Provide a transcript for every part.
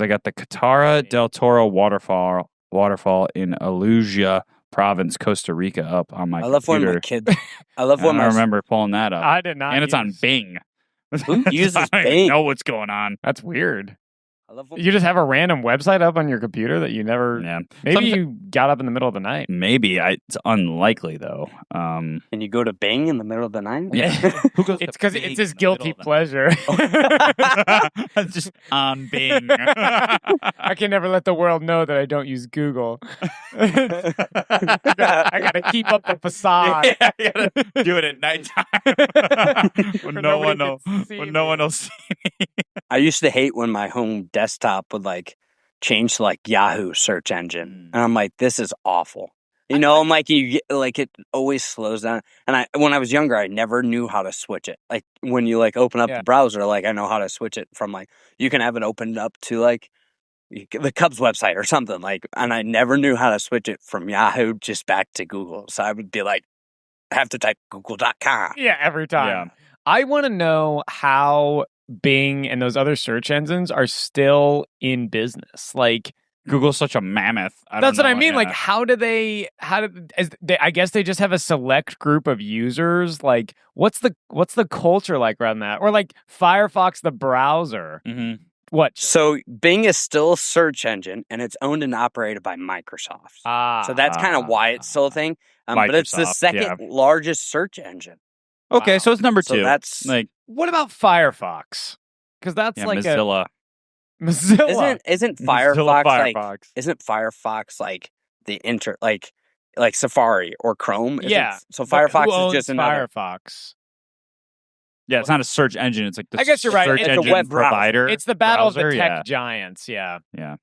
I got the Catara del Toro waterfall in Aluja province, Costa Rica, up on my computer. When my kids. I love when I remember pulling that up. I did not. And it's on Bing. Who uses I don't Bing? even know what's going on. That's weird. I love You just have a random website up on your computer that you never. Yeah. Maybe you got up in the middle of the night. Maybe. It's unlikely, though. And you go to Bing in the middle of the night? Yeah. Who goes? It's because it's his guilty pleasure. Just on Bing. I can never let the world know that I don't use Google. I gotta keep up the facade. Yeah, I gotta do it at nighttime when no one will see me. I used to hate when my home desktop would like change to like Yahoo search engine, and I'm like, this is awful. You know, I'm like, you like it always slows down. And when I was younger, I never knew how to switch it. Like when you like open up the browser, like I know how to switch it from like you can have it opened up to like the Cubs website or something like, and I never knew how to switch it from Yahoo just back to Google. So I would be like, I have to type google.com. Yeah, every time. Yeah. I want to know how Bing and those other search engines are still in business. Like Google's such a mammoth. That's what I mean. Yeah. Like, I guess they just have a select group of users. Like, what's the culture like around that? Or like Firefox, the browser. Mm-hmm. What? So Bing is still a search engine, and it's owned and operated by Microsoft. So that's kind of why it's still a thing. But it's the second largest search engine. Okay, wow. So it's number 2. So that's like, what about Firefox? Because that's like Mozilla. Mozilla isn't Firefox like? Isn't Firefox like the like Safari or Chrome? So Firefox is just another Firefox. Yeah, it's not a search engine. It's like the I guess you're right. Search it's engine a web provider. It's the battle browser, of the tech giants. Yeah. Yeah.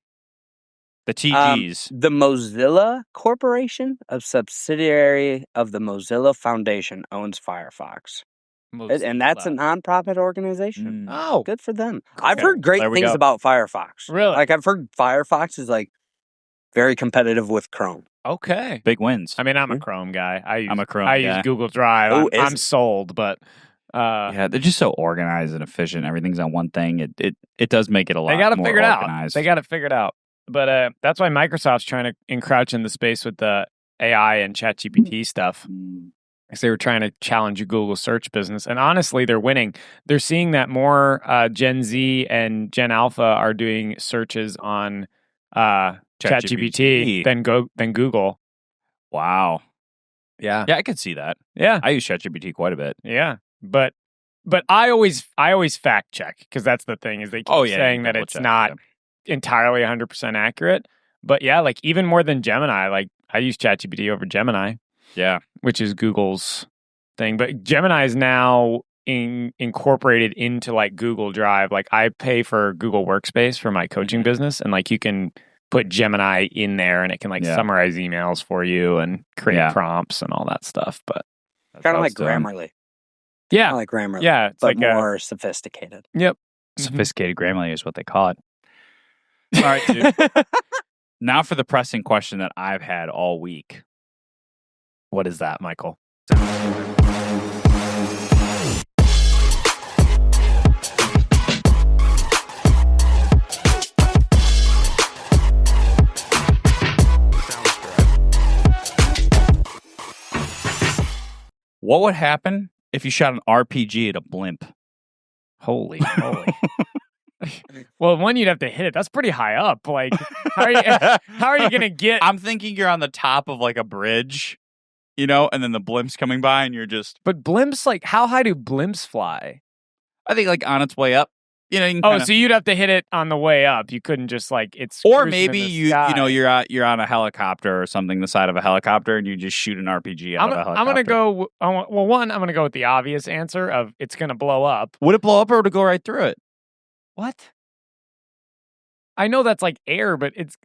The TGs. The Mozilla Corporation, a subsidiary of the Mozilla Foundation, owns Firefox. And that's a nonprofit organization. Oh, good for them. Okay. I've heard great things about Firefox. Really? Like, I've heard Firefox is, like, very competitive with Chrome. Okay. Big wins. I mean, I'm a Chrome guy. I'm a Chrome guy. use Google Drive. I'm sold, but... yeah, they're just so organized and efficient. Everything's on one thing. It does make it a lot more organized. They got it figured out. But that's why Microsoft's trying to encroach in the space with the AI and ChatGPT stuff. Because they were trying to challenge your Google search business. And honestly, they're winning. They're seeing that more Gen Z and Gen Alpha are doing searches on ChatGPT than Google. Wow. Yeah. Yeah, I could see that. Yeah. I use ChatGPT quite a bit. Yeah. But I always fact check, because that's the thing, is they keep saying that it's not entirely 100% accurate. But yeah, like even more than Gemini, like I use ChatGPT over Gemini. Yeah. Which is Google's thing. But Gemini is now incorporated into like Google Drive. Like I pay for Google Workspace for my coaching business, and like you can put Gemini in there and it can like summarize emails for you and create prompts and all that stuff. But kind of like Grammarly. Yeah. Kind of like Grammarly. Yeah. It's but like more sophisticated. Yep. Sophisticated Grammarly is what they call it. All right, dude. Now for the pressing question that I've had all week. What is that, Michael? What would happen if you shot an RPG at a blimp? Holy. Well, one, you'd have to hit it. That's pretty high up. Like, how are you going to get... I'm thinking you're on the top of like a bridge, you know, and then the blimp's coming by and you're just... But blimps, like, how high do blimps fly? I think like on its way up. You know, so you'd have to hit it on the way up. You couldn't just like it's. Or maybe you're on a helicopter or something, the side of a helicopter, and you just shoot an RPG out of a helicopter. I'm gonna go. I'm gonna go with the obvious answer of it's gonna blow up. Would it blow up or would it go right through it? What? I know that's like air, but it's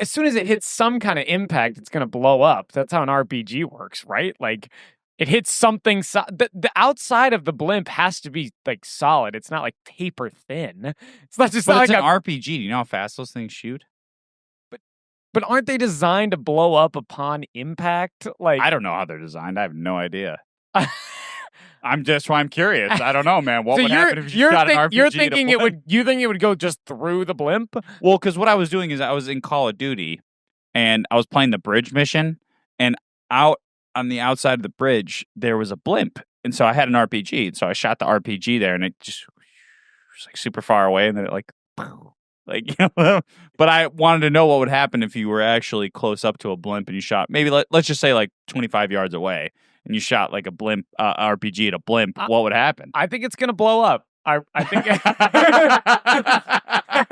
as soon as it hits some kind of impact, it's gonna blow up. That's how an RPG works, right? Like. It hits something. The outside of the blimp has to be like solid. It's not like paper thin. It's not just like an RPG. Do you know how fast those things shoot? But aren't they designed to blow up upon impact? Like I don't know how they're designed. I have no idea. I'm just why I'm curious. I don't know, man. What So would happen if you shot an RPG? You're at a thinking it blimp? would. You think it would go just through the blimp? Well, because what I was doing is I was in Call of Duty, and I was playing the bridge mission, and out on the outside of the bridge there was a blimp, and so I had an RPG, and so I shot the RPG there, and it just was like super far away, and then it like but I wanted to know what would happen if you were actually close up to a blimp and you shot maybe let's just say like 25 yards away, and you shot like a blimp RPG at a blimp. What would happen? I think it's gonna blow up. I think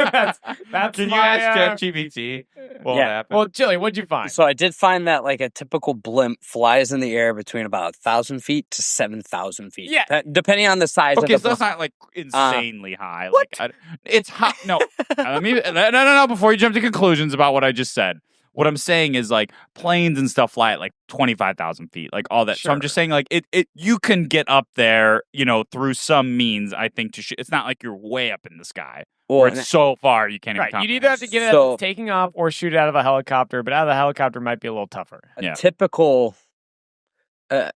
that's Can you my, ask ChatGPT what would happen? Well, Chili, what'd you find? So I did find that like a typical blimp flies in the air between about 1,000 feet to 7,000 feet. Yeah. Depending on the size of Okay, the so that's blimp. not like insanely high. what? Like it's high. No, let me no. Before you jump to conclusions about what I just said, what I'm saying is like planes and stuff fly at like 25,000 feet, like all that. So I'm just saying like it you can get up there, through some means. I think to shoot. It's not like you're way up in the sky. Where it's so far you can't even Right, you'd either have to get it as it's taking off or shoot it out of a helicopter, but out of the helicopter might be a little tougher. A typical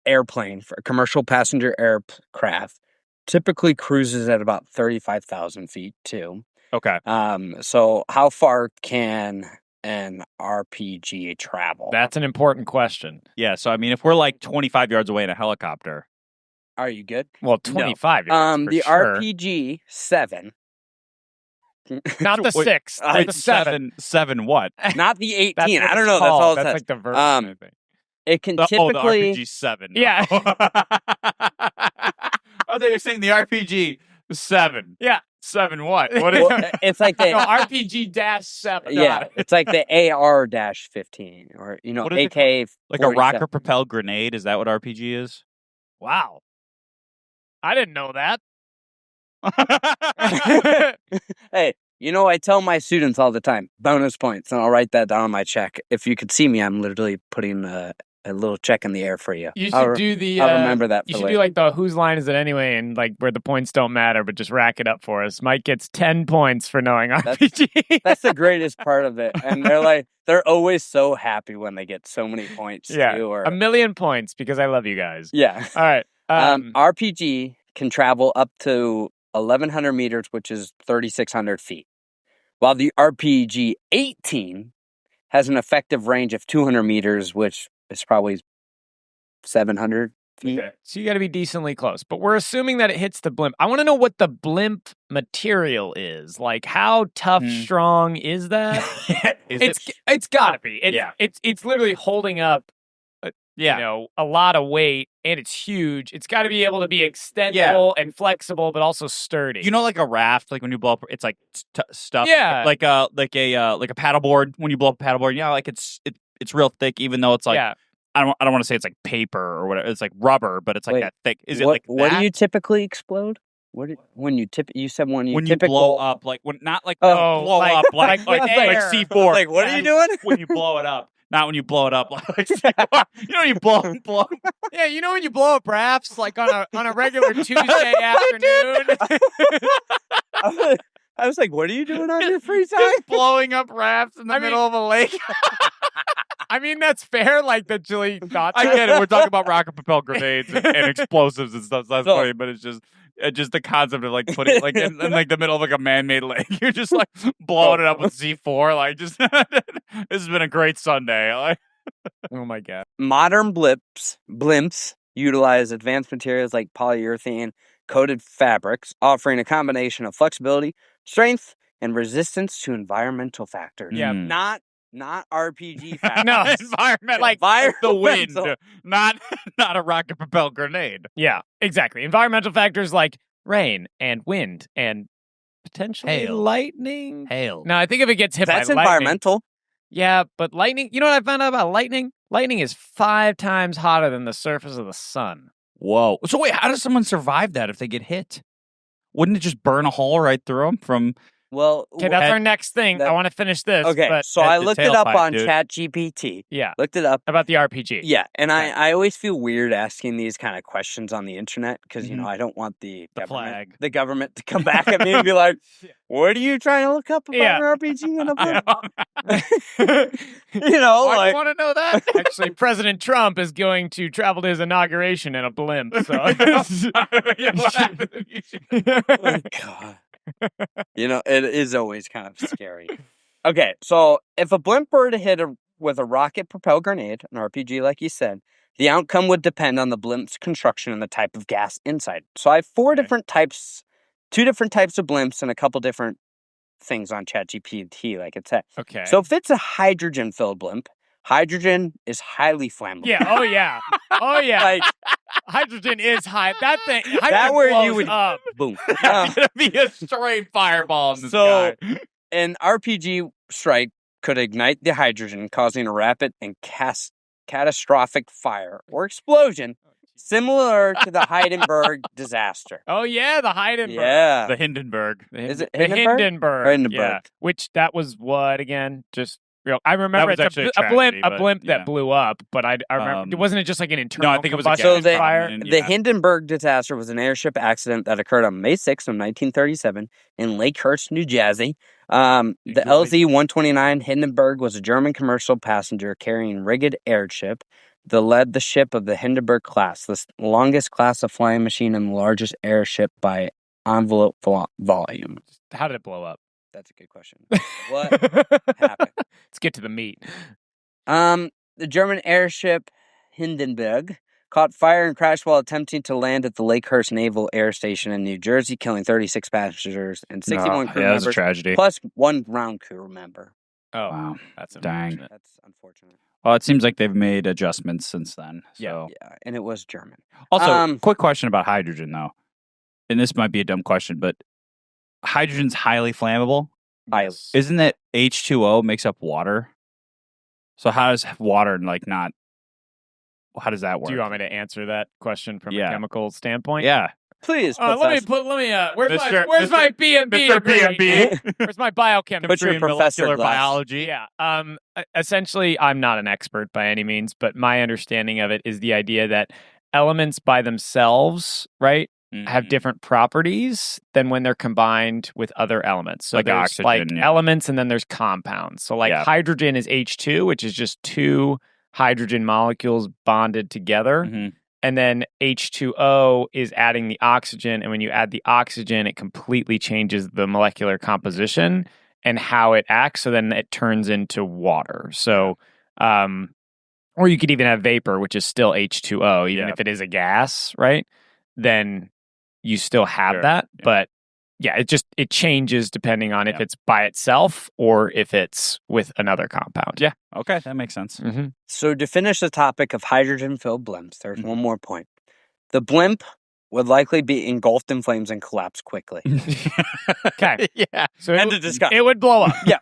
airplane for a commercial passenger aircraft typically cruises at about 35,000 feet too. Okay. So how far can an RPG travel? That's an important question. Yeah, so I mean, if we're like 25 yards away in a helicopter, are you good? Well, 25 yards for the sure. RPG 7. Not the 6. Wait, the 7. Seven what? Not the 18. That's what I don't it's know. called. That's all it That's says. like the version, I think. It can The typically. RPG 7. Yeah. Oh, they were saying the RPG 7. Yeah. 7 what? What is Well, it's like the No, RPG-7. yeah, it's like the AR-15 or What is it AK. like a rocket propelled grenade? Is that what RPG is? Wow. I didn't know that. Hey, I tell my students all the time, bonus points, and I'll write that down on my check. If you could see me, I'm literally putting a little check in the air for you. You should do the. I'll remember that. You should do like the whose line is it anyway, and like where the points don't matter, but just rack it up for us. Mike gets 10 points for knowing RPG. That's the greatest part of it, and they're always so happy when they get so many points. Yeah, too, or 1,000,000 points because I love you guys. yeah. All right. RPG can travel up to 1,100 meters, which is 3,600 feet, while the RPG 18 has an effective range of 200 meters, which is probably 700 feet. Okay. So you got to be decently close, but we're assuming that it hits the blimp. I want to know what the blimp material is. Like, how tough, strong is that? It's got to be. It's literally holding up. A lot of weight, and it's huge. It's got to be able to be extendable and flexible, but also sturdy. Like a raft, like when you blow up, it's like stuff. Yeah, like a paddleboard. When you blow up a paddleboard, like it's real thick, even though it's like I don't want to say it's like paper or whatever. It's like rubber, but it's like that thick. Is it like that? What do you typically explode? When you said when you blow up, like when not like blow up like C4. Like what are you doing when you blow it up? Not when you blow it up, like C4. When you blow. Yeah, when you blow up rafts like on a regular Tuesday afternoon. I was like, what are you doing on your free time? Just blowing up rafts in the middle of a lake. I mean, that's fair. Like the chili thought. I get it. We're talking about rocket propelled grenades and explosives and stuff. So that's funny, but it's just the concept of like putting like in like the middle of like a man-made lake. You're just like blowing it up with C4. Like just this has been a great Sunday. Like, oh my god. Modern blimps utilize advanced materials like polyurethane coated fabrics, offering a combination of flexibility, strength, and resistance to environmental factors. Yeah, not RPG factors. No, environmental. Like the wind, not a rocket propelled grenade. Yeah, exactly. Environmental factors like rain and wind and potentially lightning. Hail. Now, I think if it gets hit by lightning. That's environmental. Yeah, but lightning, you know what I found out about lightning? Lightning is 5 times hotter than the surface of the sun. Whoa. So wait, how does someone survive that if they get hit? Wouldn't it just burn a hole right through them from Well, Okay, that's our next thing. I want to finish this. Okay, but so I looked it up on dude. ChatGPT. Yeah. Looked it up. About the RPG. Yeah, and Okay. I always feel weird asking these kind of questions on the internet because, Mhm. I don't want the flag. government to come back at me and be like, what are you trying to look up about an RPG in a book? Why like, do you want to know that? Actually, President Trump is going to travel to his inauguration in a blimp. So. oh, God. It is always kind of scary. Okay, so if a blimp were to hit with a rocket-propelled grenade, an RPG like you said, the outcome would depend on the blimp's construction and the type of gas inside. So I have two different types of blimps and a couple different things on ChatGPT, like it said. Okay. So if it's a hydrogen-filled blimp, hydrogen is highly flammable. Yeah. Oh yeah. Oh yeah. Like, hydrogen is high. That thing. that Hydrogen where blows you would up. boom. It's gonna be a straight fireball in the So, sky. an RPG strike could ignite the hydrogen, causing a rapid and catastrophic fire or explosion, similar to the Hindenburg disaster. Oh yeah, the Hindenburg. Yeah. The Hindenburg. Is it The Hindenburg? Hindenburg. Hindenburg. Yeah. Which that was what again? Just real. I remember was it's actually a a blimp. tragedy, A but, blimp yeah. that blew up. But I remember. Wasn't it just like an internal? No, I think it was a combustion gas fire. combustion. The Yeah. Hindenburg disaster was an airship accident that occurred on May 6th of 1937 in Lakehurst, New Jersey. The LZ-129 Hindenburg was a German commercial passenger carrying rigged airship that led the ship of the Hindenburg class, the longest class of flying machine and the largest airship by envelope volume. How did it blow up? That's a good question. What happened? Let's get to the meat. The German airship Hindenburg caught fire and crashed while attempting to land at the Lakehurst Naval Air Station in New Jersey, killing 36 passengers and 61 crew that was a members, tragedy. plus one ground crew member. Oh, Wow. that's Dang. unfortunate. That's unfortunate. Well, it seems like they've made adjustments since then. So. Yeah, and it was German. Also, quick question about hydrogen, though. And this might be a dumb question, but hydrogen's highly flammable. Yes. Isn't it H2O makes up water? So how does water not? How does that work? Do you want me to answer that question from a Yeah. chemical standpoint? Yeah. Please, Let me. Where's my B&B? Mr. B&B. Where's my biochemistry? Put your in professor molecular glass. biology. Yeah. Essentially, I'm not an expert by any means, but my understanding of it is the idea that elements by themselves, right, have different properties than when they're combined with other elements. So Like there's oxygen, yeah. elements and then there's compounds. So Yeah. hydrogen is H2, which is just two hydrogen molecules bonded together. Mhm. And then H2O is adding the oxygen. And when you add the oxygen, it completely changes the molecular composition and how it acts. So then it turns into water. So, or you could even have vapor, which is still H2O, even Yeah. if it is a gas, right? Then you still have Sure. that. Yeah. But yeah, it changes depending on if it's by itself or if it's with another compound. Yeah. Okay, that makes sense. Mm-hmm. So to finish the topic of hydrogen-filled blimps, there's one more point. The blimp would likely be engulfed in flames and collapse quickly. Okay. Yeah. So End of discussion. it would blow up. Yeah.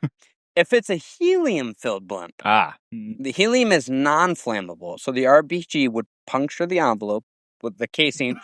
If it's a helium-filled blimp, Mm. the helium is non-flammable, so the RPG would puncture the envelope with the casing,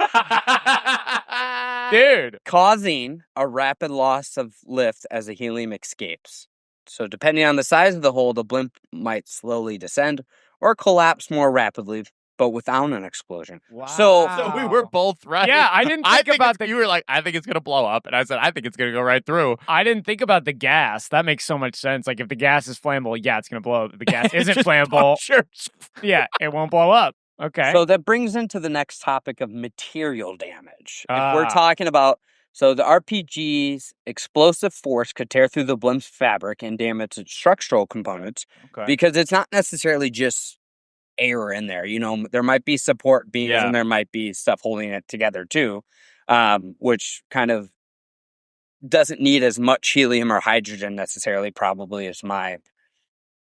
Dude. causing a rapid loss of lift as the helium escapes. So depending on the size of the hole, the blimp might slowly descend or collapse more rapidly, but without an explosion. Wow. So we were both right. Yeah, I didn't think about you were like, I think it's gonna blow up, and I said, I think it's gonna go right through. I didn't think about the gas. That makes so much sense. Like if the gas is flammable, yeah, it's gonna blow up. If the gas isn't Just flammable, Sure. yeah, it won't blow up. Okay. So that brings into the next topic of material damage. If we're Ah. talking about, so the RPG's explosive force could tear through the blimp's fabric and damage its structural components Okay. because it's not necessarily just air in there. There might be support beams Yeah. and there might be stuff holding it together too, which kind of doesn't need as much helium or hydrogen necessarily, probably, as my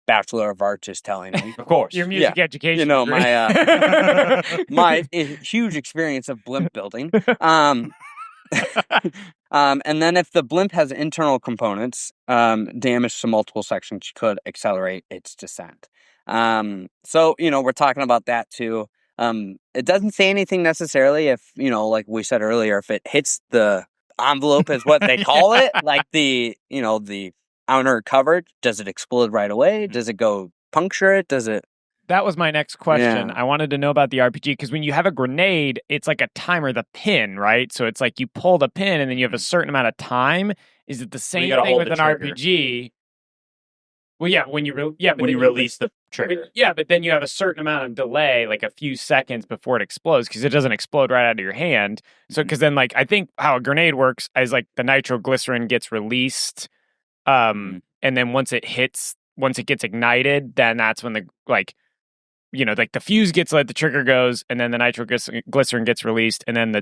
Bachelor of Arts is telling me. Of course. Your music education. degree. my huge experience of blimp building. And then if the blimp has internal components, damage to multiple sections could accelerate its descent. So, we're talking about that too. It doesn't say anything necessarily if, like we said earlier, if it hits the envelope is what they call it. Like the outer coverage. Does it explode right away? Does it go puncture it? Does it? That was my next question. Yeah. I wanted to know about the RPG because when you have a grenade, it's like a timer, the pin, right? So it's like you pull the pin and then you have a certain amount of time. Is it the same gotta thing hold with the an trigger. RPG? Well, yeah, when you release the trigger. Yeah, but then you have a certain amount of delay, like a few seconds before it explodes, because it doesn't explode right out of your hand. So, because then, like, I think how a grenade works is like the nitroglycerin gets released, and then once it gets ignited, then that's when the like the fuse gets lit, the trigger goes, and then the nitroglycerin gets released, and then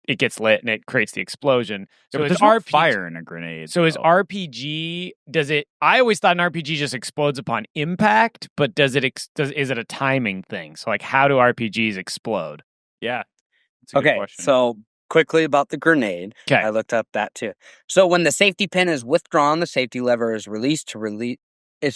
it gets lit and it creates the explosion. So Yeah, it's there's no fire in a grenade. So is RPG? Does it? I always thought an RPG just explodes upon impact, but is it a timing thing? So like, how do RPGs explode? Yeah. That's a good Okay, question. so quickly about the grenade. Okay. I looked up that too. So when the safety pin is withdrawn, the safety lever is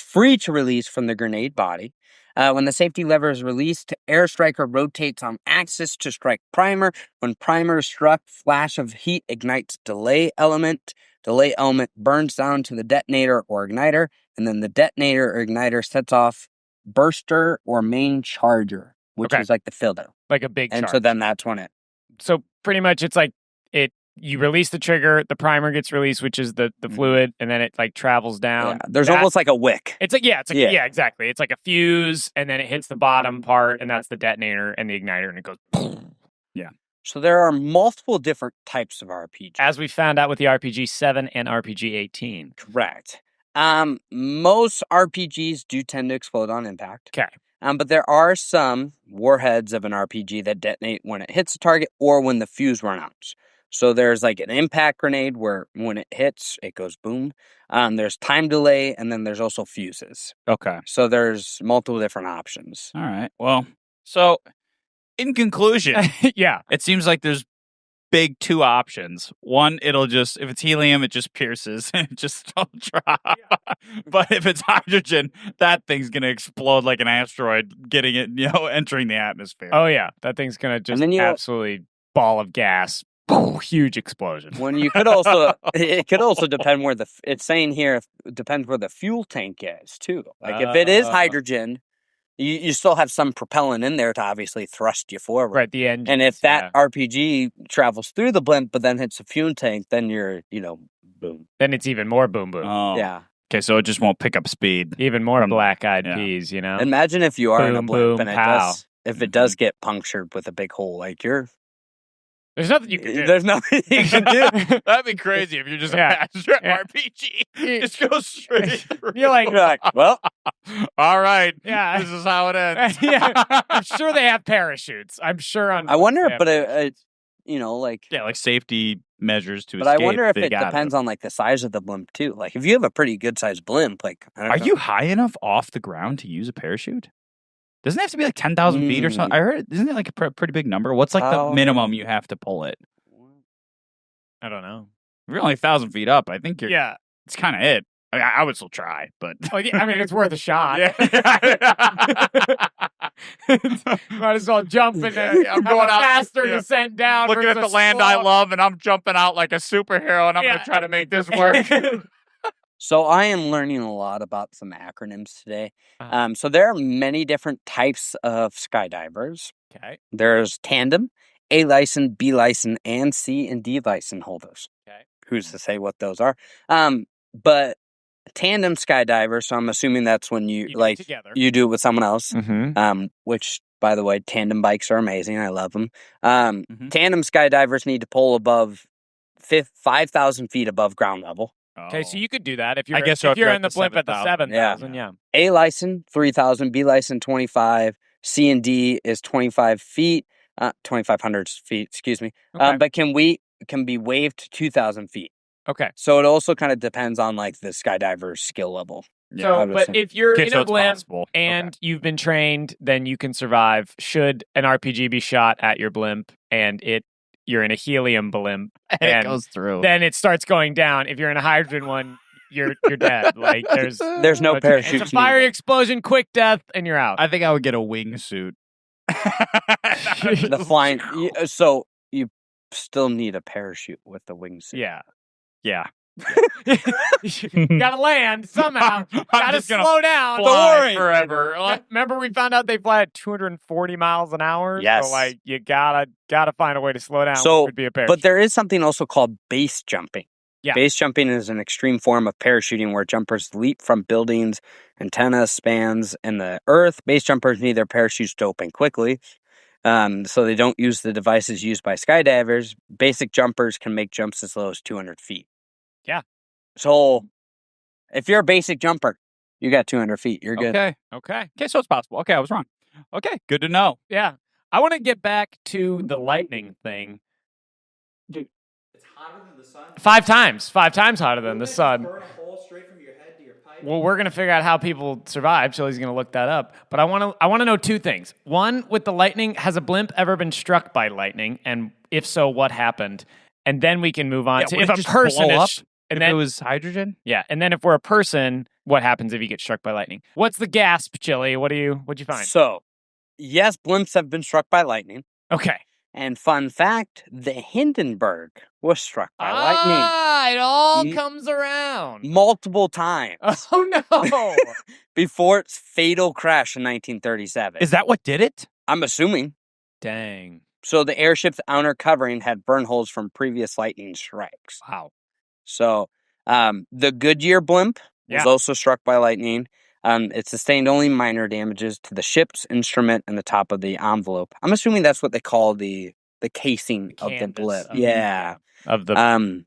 free to release from the grenade body. When the safety lever is released, air striker rotates on axis to strike primer. When primer is struck, flash of heat ignites delay element. Delay element burns down to the detonator or igniter, and then the detonator or igniter sets off burster or main charger, which is like the filter. Like a big And charge. so then that's when it. So pretty much it's like you release the trigger, the primer gets released, which is the fluid, and then it like travels down. Yeah, there's almost like a wick. It's like yeah, exactly. It's like a fuse, and then it hits the bottom part, and that's the detonator and the igniter, and it goes. Yeah. So there are multiple different types of RPG. As we found out with the RPG 7 and RPG 18. Correct. Most RPGs do tend to explode on impact. Okay. But there are some warheads of an RPG that detonate when it hits a target or when the fuse runs out. So there's like an impact grenade where when it hits, it goes boom. There's time delay, and then there's also fuses. Okay. So there's multiple different options. All right. Well, so in conclusion, Yeah. it seems like there's big two options. One, it'll just, if it's helium, it just pierces and it just don't drop. But if it's hydrogen, that thing's going to explode like an asteroid, getting it, entering the atmosphere. Oh yeah, that thing's gonna just absolutely ball of gas, huge explosion. When you could also, it could also depend where it's saying here, it depends where the fuel tank is too. Like if it is hydrogen, you still have some propellant in there to obviously thrust you forward. Right, the engine. And if that RPG travels through the blimp, but then hits a fuel tank, then you're, boom. Then it's even more boom boom. Oh. Yeah. Okay, so it just won't pick up speed. Even more black-eyed peas, Imagine if you are in a Boom, blimp boom, and pow. if it does get punctured with a big hole, like There's nothing you can do. There's nothing you can do. That'd be crazy if you're just a passenger RPG. Just go straight through. You're like, well, all right. Yeah. This is how it ends. Yeah. I'm sure they have parachutes. I'm sure on. I wonder, but like safety measures to But escape. I wonder if it depends on like the size of the blimp too. Like if you have a pretty good sized blimp, like are you high enough off the ground to use a parachute? Doesn't it have to be like 10,000 feet or something? I heard, isn't it like a pretty big number? What's like the minimum you have to pull it? I don't know. If you're only 1,000 feet up, I think Yeah. it's kind of it. I would still try, but Oh, yeah, I mean, it's worth a shot. Yeah. Might as well jump in there. I'm going out faster descent down. looking at the versus land slow. I love, and I'm jumping out like a superhero, and I'm going to try to make this work. So I am learning a lot about some acronyms today. So there are many different types of skydivers. Okay. There's tandem, A license, B license, and C and D license holders. Okay. Who's to say what those are? But tandem skydiver, so I'm assuming that's when you do it together. you do it with someone else. Mm-hmm. Which, by the way, tandem bikes are amazing. I love them. Tandem skydivers need to pull above 5,000 feet above ground level. Okay, so you could do that if you're. I guess if you're at in the the blimp at the 7,000. 7,000. Yeah. A license 3,000, B license 25, C and D is 25 feet, 2,500 feet. Excuse me. Okay. But can be waived to 2,000 feet. Okay. So it also kind of depends on like the skydiver's skill level. So, but if you're in so a it's blimp possible. and you've been trained, then you can survive. Should an RPG be shot at your blimp and you're in a helium blimp and and it goes through, then it starts going down. If you're in a hydrogen one, you're dead. Like there's no parachute. It's a fiery explosion, quick death, and you're out. I think I would get a wingsuit. The flying. So you still need a parachute with the wingsuit. Yeah. Yeah. Gotta land somehow. I'm Gotta just gonna slow down. Fly forever. Remember we found out they fly at 240 miles an hour? Yes. So, like, you gotta find a way to slow down, So, which would be a parachute. but there is something also called base jumping. Yeah. Base jumping is an extreme form of parachuting where jumpers leap from buildings, antennas, spans, and the earth. Base jumpers need their parachutes to open quickly, so they don't use the devices used by skydivers. Basic jumpers can make jumps as low as 200 feet. Yeah. So, if you're a basic jumper, you got 200 feet. You're good. Okay. So it's possible. Okay, I was wrong. Okay, good to know. Yeah. I want to get back to the lightning thing. Dude, it's hotter than the sun. 5 times hotter than the sun. Burn a hole straight from your head to your pipe. Well, we're gonna figure out how people survive. Chili's gonna look that up. But I want to know 2 things. One, with the lightning, has a blimp ever been struck by lightning? And if so, what happened? And then we can move on to if a person is. And then it was hydrogen. Yeah, and then if we're a person, what happens if you get struck by lightning? What's the gasp, Chili? What'd you find? So, yes, blimps have been struck by lightning. Okay. And fun fact, the Hindenburg was struck by lightning. It all comes around. Multiple times. Oh, no. Before its fatal crash in 1937. Is that what did it? I'm assuming. Dang. So the airship's outer covering had burn holes from previous lightning strikes. Wow. So the Goodyear blimp was also struck by lightning. It sustained only minor damages to the ship's instrument and the top of the envelope. I'm assuming that's what they call the casing of the blimp. Of the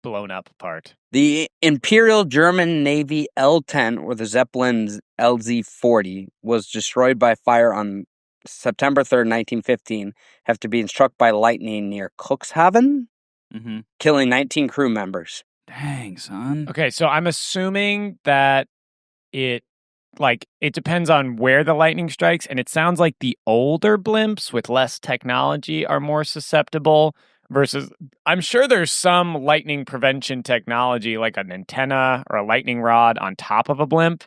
blown up part. The Imperial German Navy L-10, or the Zeppelin's LZ-40, was destroyed by fire on September 3rd, 1915, after being struck by lightning near Cuxhaven, killing 19 crew members. Dang, son. Okay, so I'm assuming that it depends on where the lightning strikes, and it sounds like the older blimps with less technology are more susceptible versus, I'm sure there's some lightning prevention technology like an antenna or a lightning rod on top of a blimp,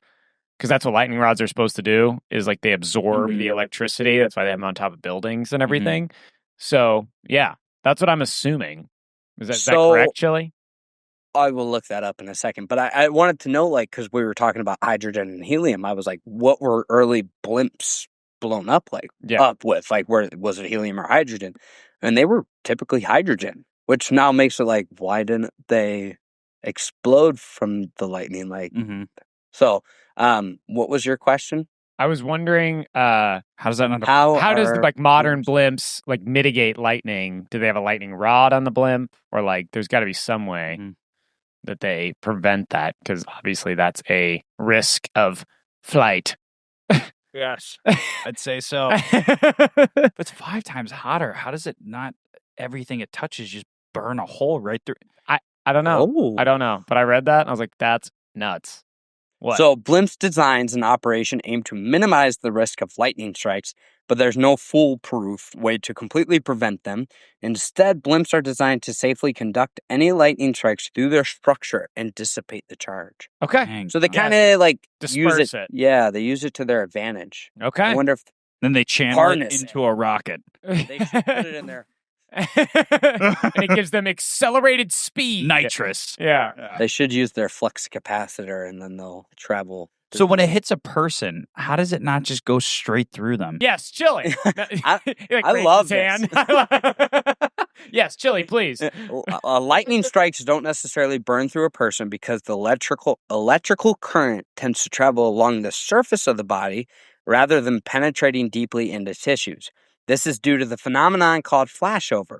because that's what lightning rods are supposed to do, is like they absorb the electricity. That's why they have them on top of buildings and everything. So, yeah, that's what I'm assuming. Is that correct, Chili? I will look that up in a second, but I wanted to know, like, because we were talking about hydrogen and helium, I was like, what were early blimps blown up up with? Like, was it helium or hydrogen? And they were typically hydrogen, which now makes it like, why didn't they explode from the lightning? Like, so, what was your question? I was wondering, how does that not? How does like modern blimps like mitigate lightning? Do they have a lightning rod on the blimp, or like there's got to be some way that they prevent that? Because obviously that's a risk of flight. Yes, I'd say so. If it's 5 times hotter, how does it not? Everything it touches just burn a hole right through. I don't know. Oh. I don't know. But I read that and I was like, that's nuts. What? So blimps designs and operation aim to minimize the risk of lightning strikes, but there's no foolproof way to completely prevent them. Instead, blimps are designed to safely conduct any lightning strikes through their structure and dissipate the charge. Okay. Dang, So they kind of like disperse it. Yeah, they use it to their advantage. Okay. I wonder if then they channel it into a rocket. they should put it in there. And it gives them accelerated speed. Nitrous. Yeah. They should use their flux capacitor and then they'll travel. So when it hits a person, how does it not just go straight through them? Yes, Chili. I love this. Yes, Chili, please. Lightning strikes don't necessarily burn through a person because the electrical current tends to travel along the surface of the body rather than penetrating deeply into tissues. This is due to the phenomenon called flashover,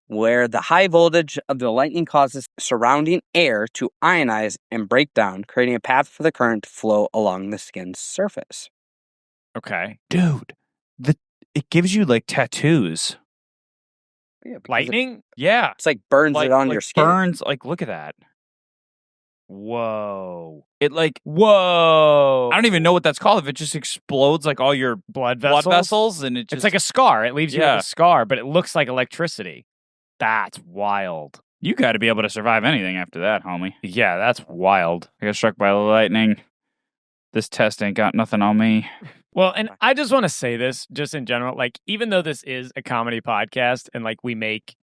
where the high voltage of the lightning causes surrounding air to ionize and break down, creating a path for the current to flow along the skin's surface. Okay. Dude, it gives you like tattoos. Yeah, lightning? Yeah. It's like burns it on your skin. Burns, like, look at that. Whoa. It like, whoa. I don't even know what that's called. If it just explodes like all your blood vessels and it just... It's like a scar. It leaves you with a scar, but it looks like electricity. That's wild. You got to be able to survive anything after that, homie. Yeah, that's wild. I got struck by lightning. This test ain't got nothing on me. Well, and I just want to say this just in general, like, even though this is a comedy podcast and like we make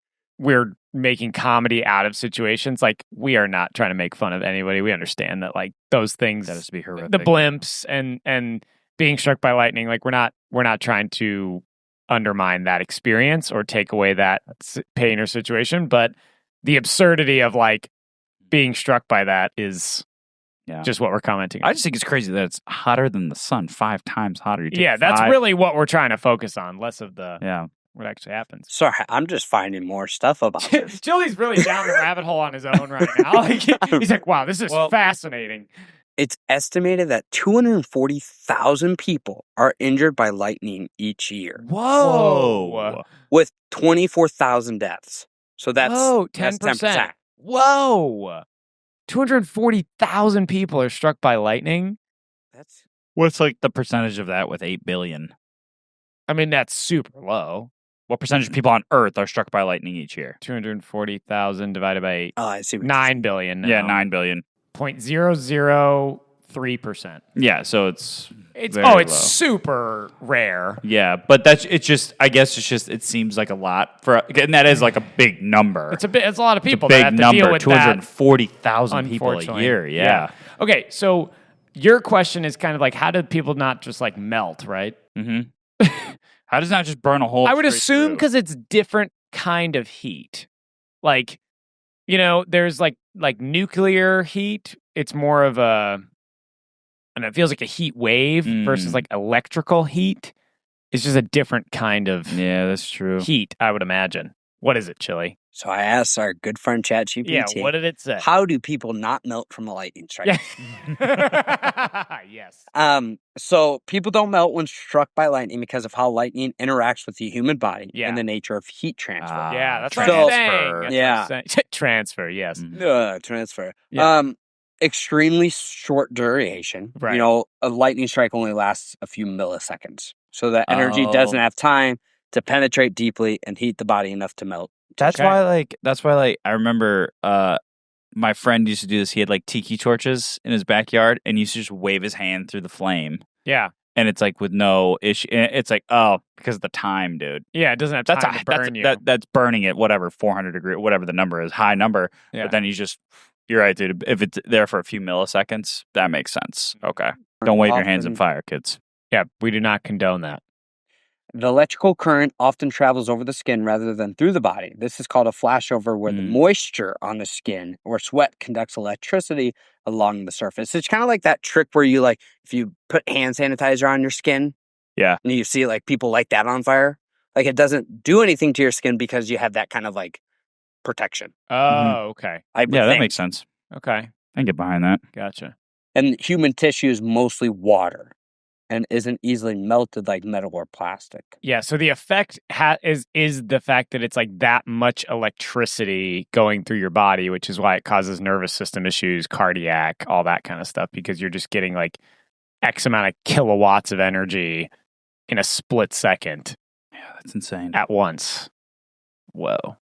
we're making comedy out of situations. Like, we are not trying to make fun of anybody. We understand that, like, those things, That has to be horrific. the blimps and being struck by lightning, like, we're not trying to undermine that experience or take away that pain or situation, but the absurdity of, like, being struck by that is just what we're commenting on. I just think it's crazy that it's hotter than the sun, 5 times hotter. That's really what we're trying to focus on, less of the what actually happens. Sorry, I'm just finding more stuff about this. Chili's really down the rabbit hole on his own right now. Like, he's like, wow, this is fascinating. It's estimated that 240,000 people are injured by lightning each year. Whoa. With 24,000 deaths. So that's 10%. Whoa. 240,000 people are struck by lightning. What's like the percentage of that with 8 billion? I mean, that's super low. What percentage of people on Earth are struck by lightning each year? 240,000 divided by 8. Oh, I see. 9 billion now. Yeah, 9 billion. 0.003%. Yeah, so it's low. Super rare. Yeah, but I guess it seems like a lot and that is like a big number. It's a lot of people it's a that big have to number, deal with 240,000 people a year. Yeah. Okay, so your question is kind of like, how do people not just like melt, right? Mm-hmm. How does it not just burn a hole? I would assume because it's different kind of heat. Like, there's like nuclear heat. It's more of and it feels like a heat wave versus like electrical heat. It's just a different kind of that's true. Heat, I would imagine. What is it, Chili? So I asked our good friend ChatGPT. Yeah, what did it say? How do people not melt from a lightning strike? Yes. So people don't melt when struck by lightning because of how lightning interacts with the human body and the nature of heat transfer. That's transfer. Transfer, yes. Transfer. Yeah. Extremely short duration. Right. A lightning strike only lasts a few milliseconds. So the energy doesn't have time to penetrate deeply and heat the body enough to melt. That's why I remember my friend used to do this. He had like tiki torches in his backyard and he used to just wave his hand through the flame. Yeah. And it's like with no issue. It's like, because of the time, dude. Yeah, it doesn't have time to burn you. That's burning it, whatever, 400 degrees, whatever the number is, high number. Yeah. But then you're right, dude. If it's there for a few milliseconds, that makes sense. Okay. Don't wave your hands in fire, kids. Yeah, we do not condone that. The electrical current often travels over the skin rather than through the body. This is called a flashover, where the moisture on the skin or sweat conducts electricity along the surface. It's kind of like that trick where you if you put hand sanitizer on your skin, and you see people light that on fire, it doesn't do anything to your skin because you have that kind of protection. Oh, okay. That makes sense. Okay. I can get behind that. Gotcha. And human tissue is mostly water and isn't easily melted like metal or plastic. Yeah, so the effect is the fact that it's that much electricity going through your body, which is why it causes nervous system issues, cardiac, all that kind of stuff, because you're just getting X amount of kilowatts of energy in a split second. Yeah, that's insane. At once. Whoa.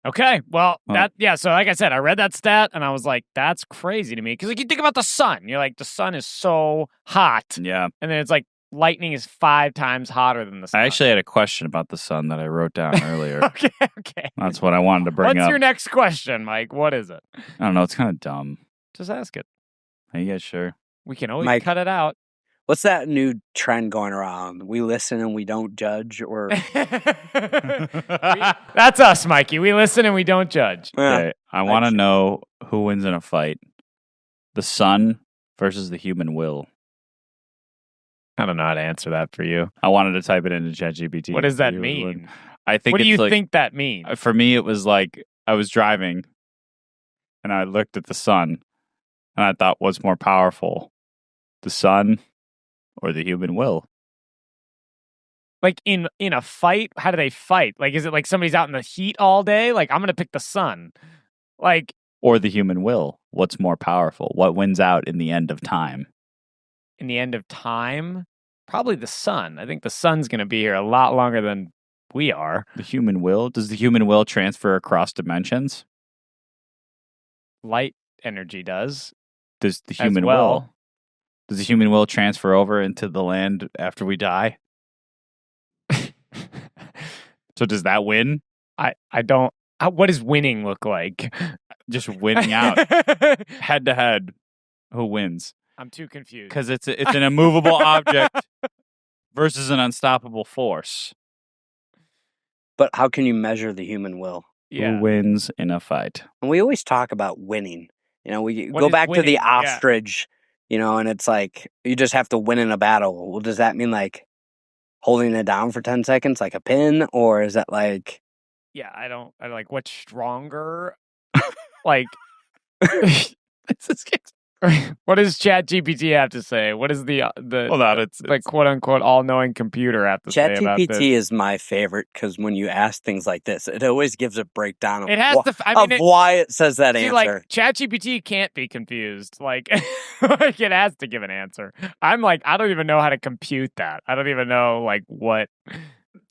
Okay, well, so like I said, I read that stat and I was like, that's crazy to me. Because you think about the sun. You're like, the sun is so hot. Yeah. And then it's lightning is 5 times hotter than the sun. I actually had a question about the sun that I wrote down earlier. Okay. That's what I wanted to bring up. What's your next question, Mike? What is it? I don't know. It's kind of dumb. Just ask it. Are you guys sure? We can always cut it out. What's that new trend going around? We listen and we don't judge, or that's us, Mikey. We listen and we don't judge. Okay. I want to know who wins in a fight: the sun versus the human will. I don't know how to answer that for you. I wanted to type it into ChatGPT. What does that mean? I think. What do you think that means? For me, it was I was driving, and I looked at the sun, and I thought, "What's more powerful, the sun or the human will?" In a fight, how do they fight? Is it somebody's out in the heat all day? I'm going to pick the sun. Or the human will. What's more powerful? What wins out in the end of time? In the end of time? Probably the sun. I think the sun's going to be here a lot longer than we are. The human will? Does the human will transfer across dimensions? Light energy does. Does the human will? Does the human will transfer over into the land after we die? So does that win? I don't What does winning look like? Just winning out head to head. Who wins? I'm too confused. Because it's an immovable object versus an unstoppable force. But how can you measure the human will? Who wins in a fight? And we always talk about winning. You know, we What go is back to the winning? Yeah. ostrich, you know, and it's like, you just have to win in a battle. Well, does that mean like holding it down for 10 seconds like a pin? Or is that like... Yeah, I like, what's stronger? Like, what does ChatGPT have to say? What is the quote unquote all knowing computer have to say about this? ChatGPT is my favorite because when you ask things like this, it always gives a breakdown of, It has why it says that answer. Like, ChatGPT can't be confused. Like, like, it has to give an answer. I'm like, I don't even know how to compute that. I don't even know like what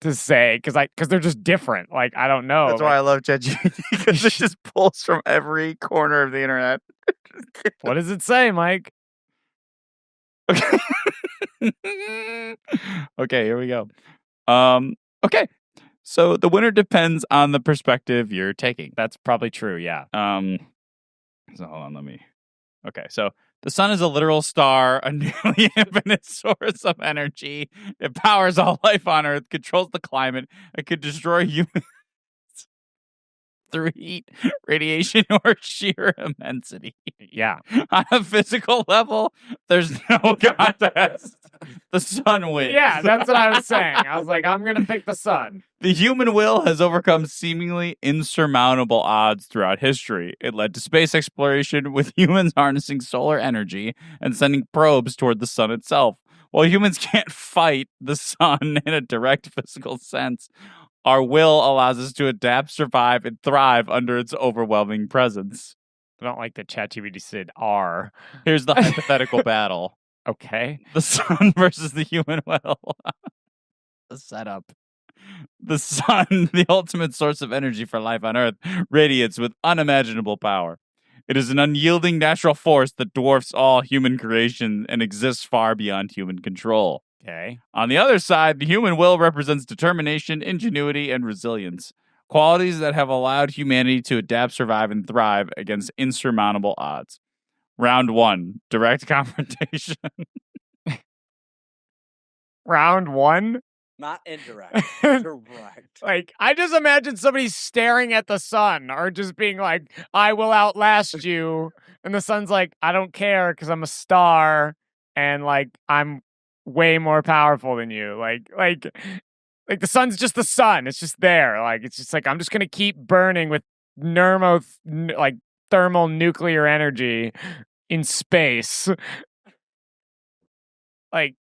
to say because they're just different. Like, I don't know. That's why I love ChatGPT, because it just pulls from every corner of the internet. What does it say, Mike? Okay. Okay, here we go. Okay. So the winner depends on the perspective you're taking. That's probably true, yeah. So hold on, Okay, so the sun is a literal star, a nearly infinite source of energy. It powers all life on Earth, controls the climate. It could destroy humans through heat, radiation, or sheer immensity. Yeah. On a physical level, there's no contest. The sun wins. Yeah, that's what I was saying. I was like, I'm going to pick the sun. The human will has overcome seemingly insurmountable odds throughout history. It led to space exploration, with humans harnessing solar energy and sending probes toward the sun itself. While humans can't fight the sun in a direct physical sense, our will allows us to adapt, survive, and thrive under its overwhelming presence. I don't like that ChatGPT said R. Here's the hypothetical battle. Okay. The sun versus the human will. The setup. The sun, the ultimate source of energy for life on Earth, radiates with unimaginable power. It is an unyielding natural force that dwarfs all human creation and exists far beyond human control. Okay. On the other side, the human will represents determination, ingenuity, and resilience. Qualities that have allowed humanity to adapt, survive, and thrive against insurmountable odds. Round 1, direct confrontation. Round 1? Not indirect. Direct. Like, I just imagine somebody staring at the sun or just being like, I will outlast you. And the sun's like, I don't care because I'm a star and like I'm way more powerful than you. Like the sun's just the sun. It's just there. Like, it's just like, I'm just going to keep burning with thermal nuclear energy in space. Like,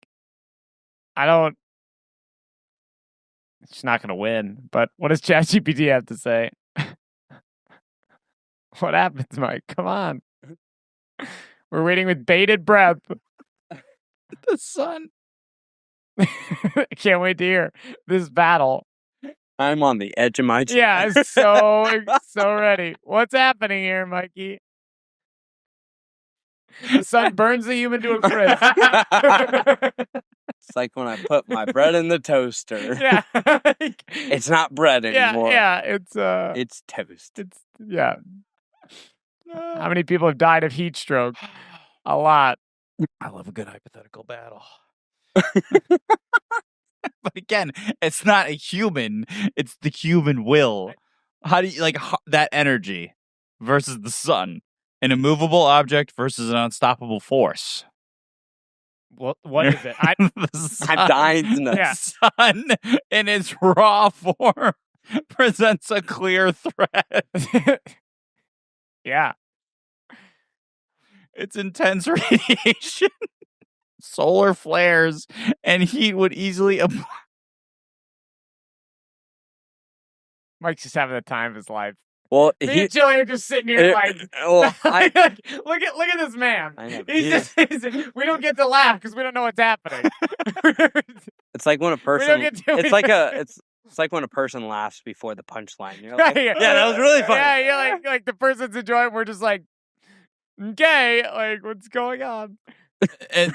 it's not going to win. But what does ChatGPT have to say? What happens, Mike? Come on. We're waiting with bated breath. The sun. I can't wait to hear this battle. I'm on the edge of my chair. Yeah, so ready. What's happening here, Mikey? The sun burns the human to a crisp. It's like when I put my bread in the toaster. Yeah. It's not bread anymore. Yeah, it's toast. Yeah. How many people have died of heat stroke? A lot. I love a good hypothetical battle. But again, it's not a human, it's the human will. How do you like that energy versus the sun? An immovable object versus an unstoppable force. What is it? I'm dying to know. The sun in its raw form presents a clear threat. Yeah. Its intense radiation, solar flares, and heat would easily apply. Mike's just having the time of his life. Well, Me and Joey are just sitting here like, well, look at this man. I know. We don't get to laugh because we don't know what's happening. It's like when a person. It's like when a person laughs before the punchline. You're like, yeah, that was really funny. Yeah, you're like the person's enjoying. We're just like, okay, like what's going on? And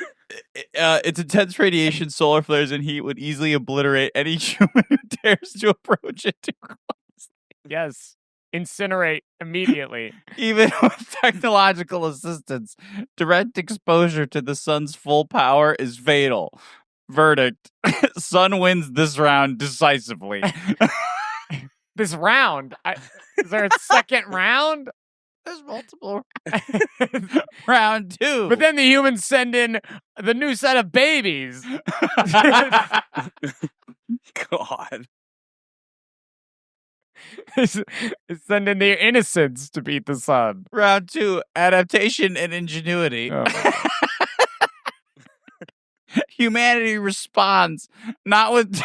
its intense radiation, solar flares, and heat would easily obliterate any human who dares to approach it too close. Yes. incinerate immediately. Even with technological assistance, direct exposure to the sun's full power is fatal. Verdict: Sun wins this round decisively. This round. Is there a second round? There's multiple. Round 2. But then the humans send in the new set of babies. God. Send in their innocence to beat the sun. Round 2, adaptation and ingenuity. Oh. Humanity responds not with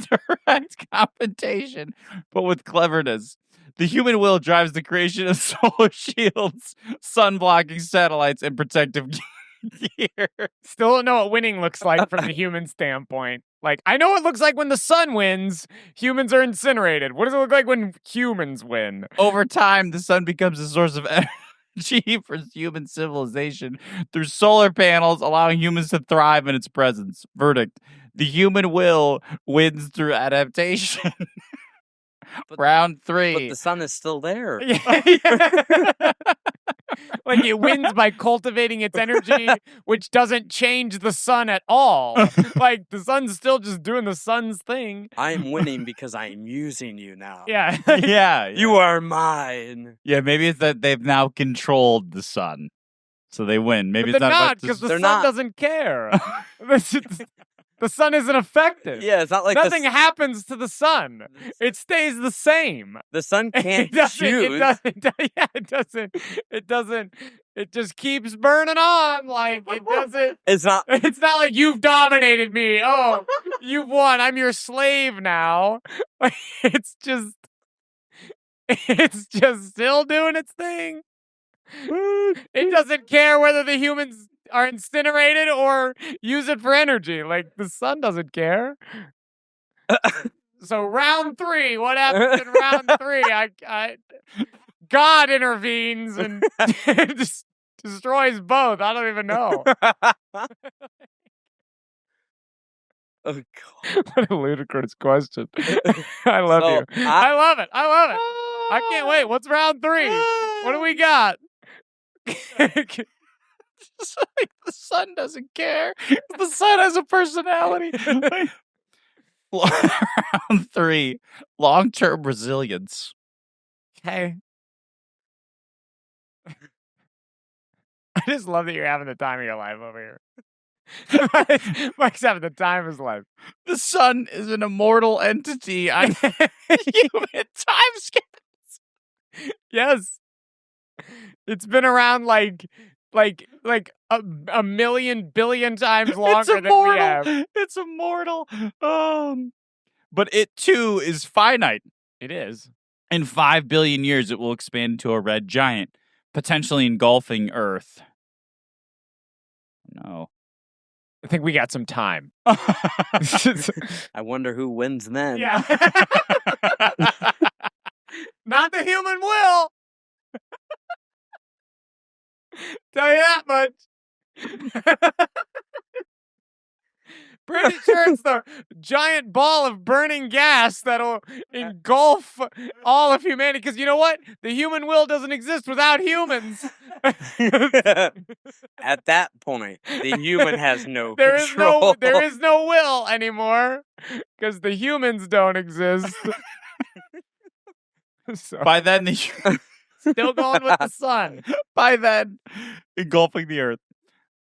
direct confrontation, but with cleverness. The human will drives the creation of solar shields, sun-blocking satellites, and protective gear. Still don't know what winning looks like from the human standpoint. Like, I know what it looks like when the sun wins. Humans are incinerated. What does it look like when humans win? Over time, the sun becomes a source of energy for human civilization through solar panels, allowing humans to thrive in its presence. Verdict: the human will wins through adaptation. Round 3. But the sun is still there. Like, it wins by cultivating its energy, which doesn't change the sun at all. Like, the sun's still just doing the sun's thing. I am winning because I am using you now. Yeah. Yeah. You are mine. Yeah, maybe it's that they've now controlled the sun. So they win. Maybe But it's they're not not, because the sun doesn't care. The sun isn't affected. Yeah, it's not like Nothing happens to the sun. It stays the same. the sun can't It doesn't. choose. It doesn't. It just keeps burning on. Like, it doesn't. It's not. It's not like you've dominated me. Oh, you've won. I'm your slave now. It's just still doing its thing. It doesn't care whether the humans are incinerated or use it for energy. Like, the sun doesn't care. So round 3, what happens in round 3? God intervenes and just destroys both. I don't even know. Oh God! What a ludicrous question. I love So, you. I love it. I can't wait. What's round 3? What do we got? It's like the sun doesn't care. The sun has a personality. Round 3, long-term resilience. Okay. I just love that you're having the time of your life over here. Mike's having the time of his life. The sun is an immortal entity on human timescales. Yes. It's been around like a million billion times longer than we have. It's immortal. But it too is finite. It is. In 5 billion years, it will expand into a red giant, potentially engulfing Earth. No. I think we got some time. I wonder who wins then. Yeah. Not the human will. Tell you that much. Pretty sure it's the giant ball of burning gas that'll engulf all of humanity. Because you know what? The human will doesn't exist without humans. At that point, the human has no There control. is no will anymore because the humans don't exist. So, By then, still going with the sun. By then, engulfing the Earth.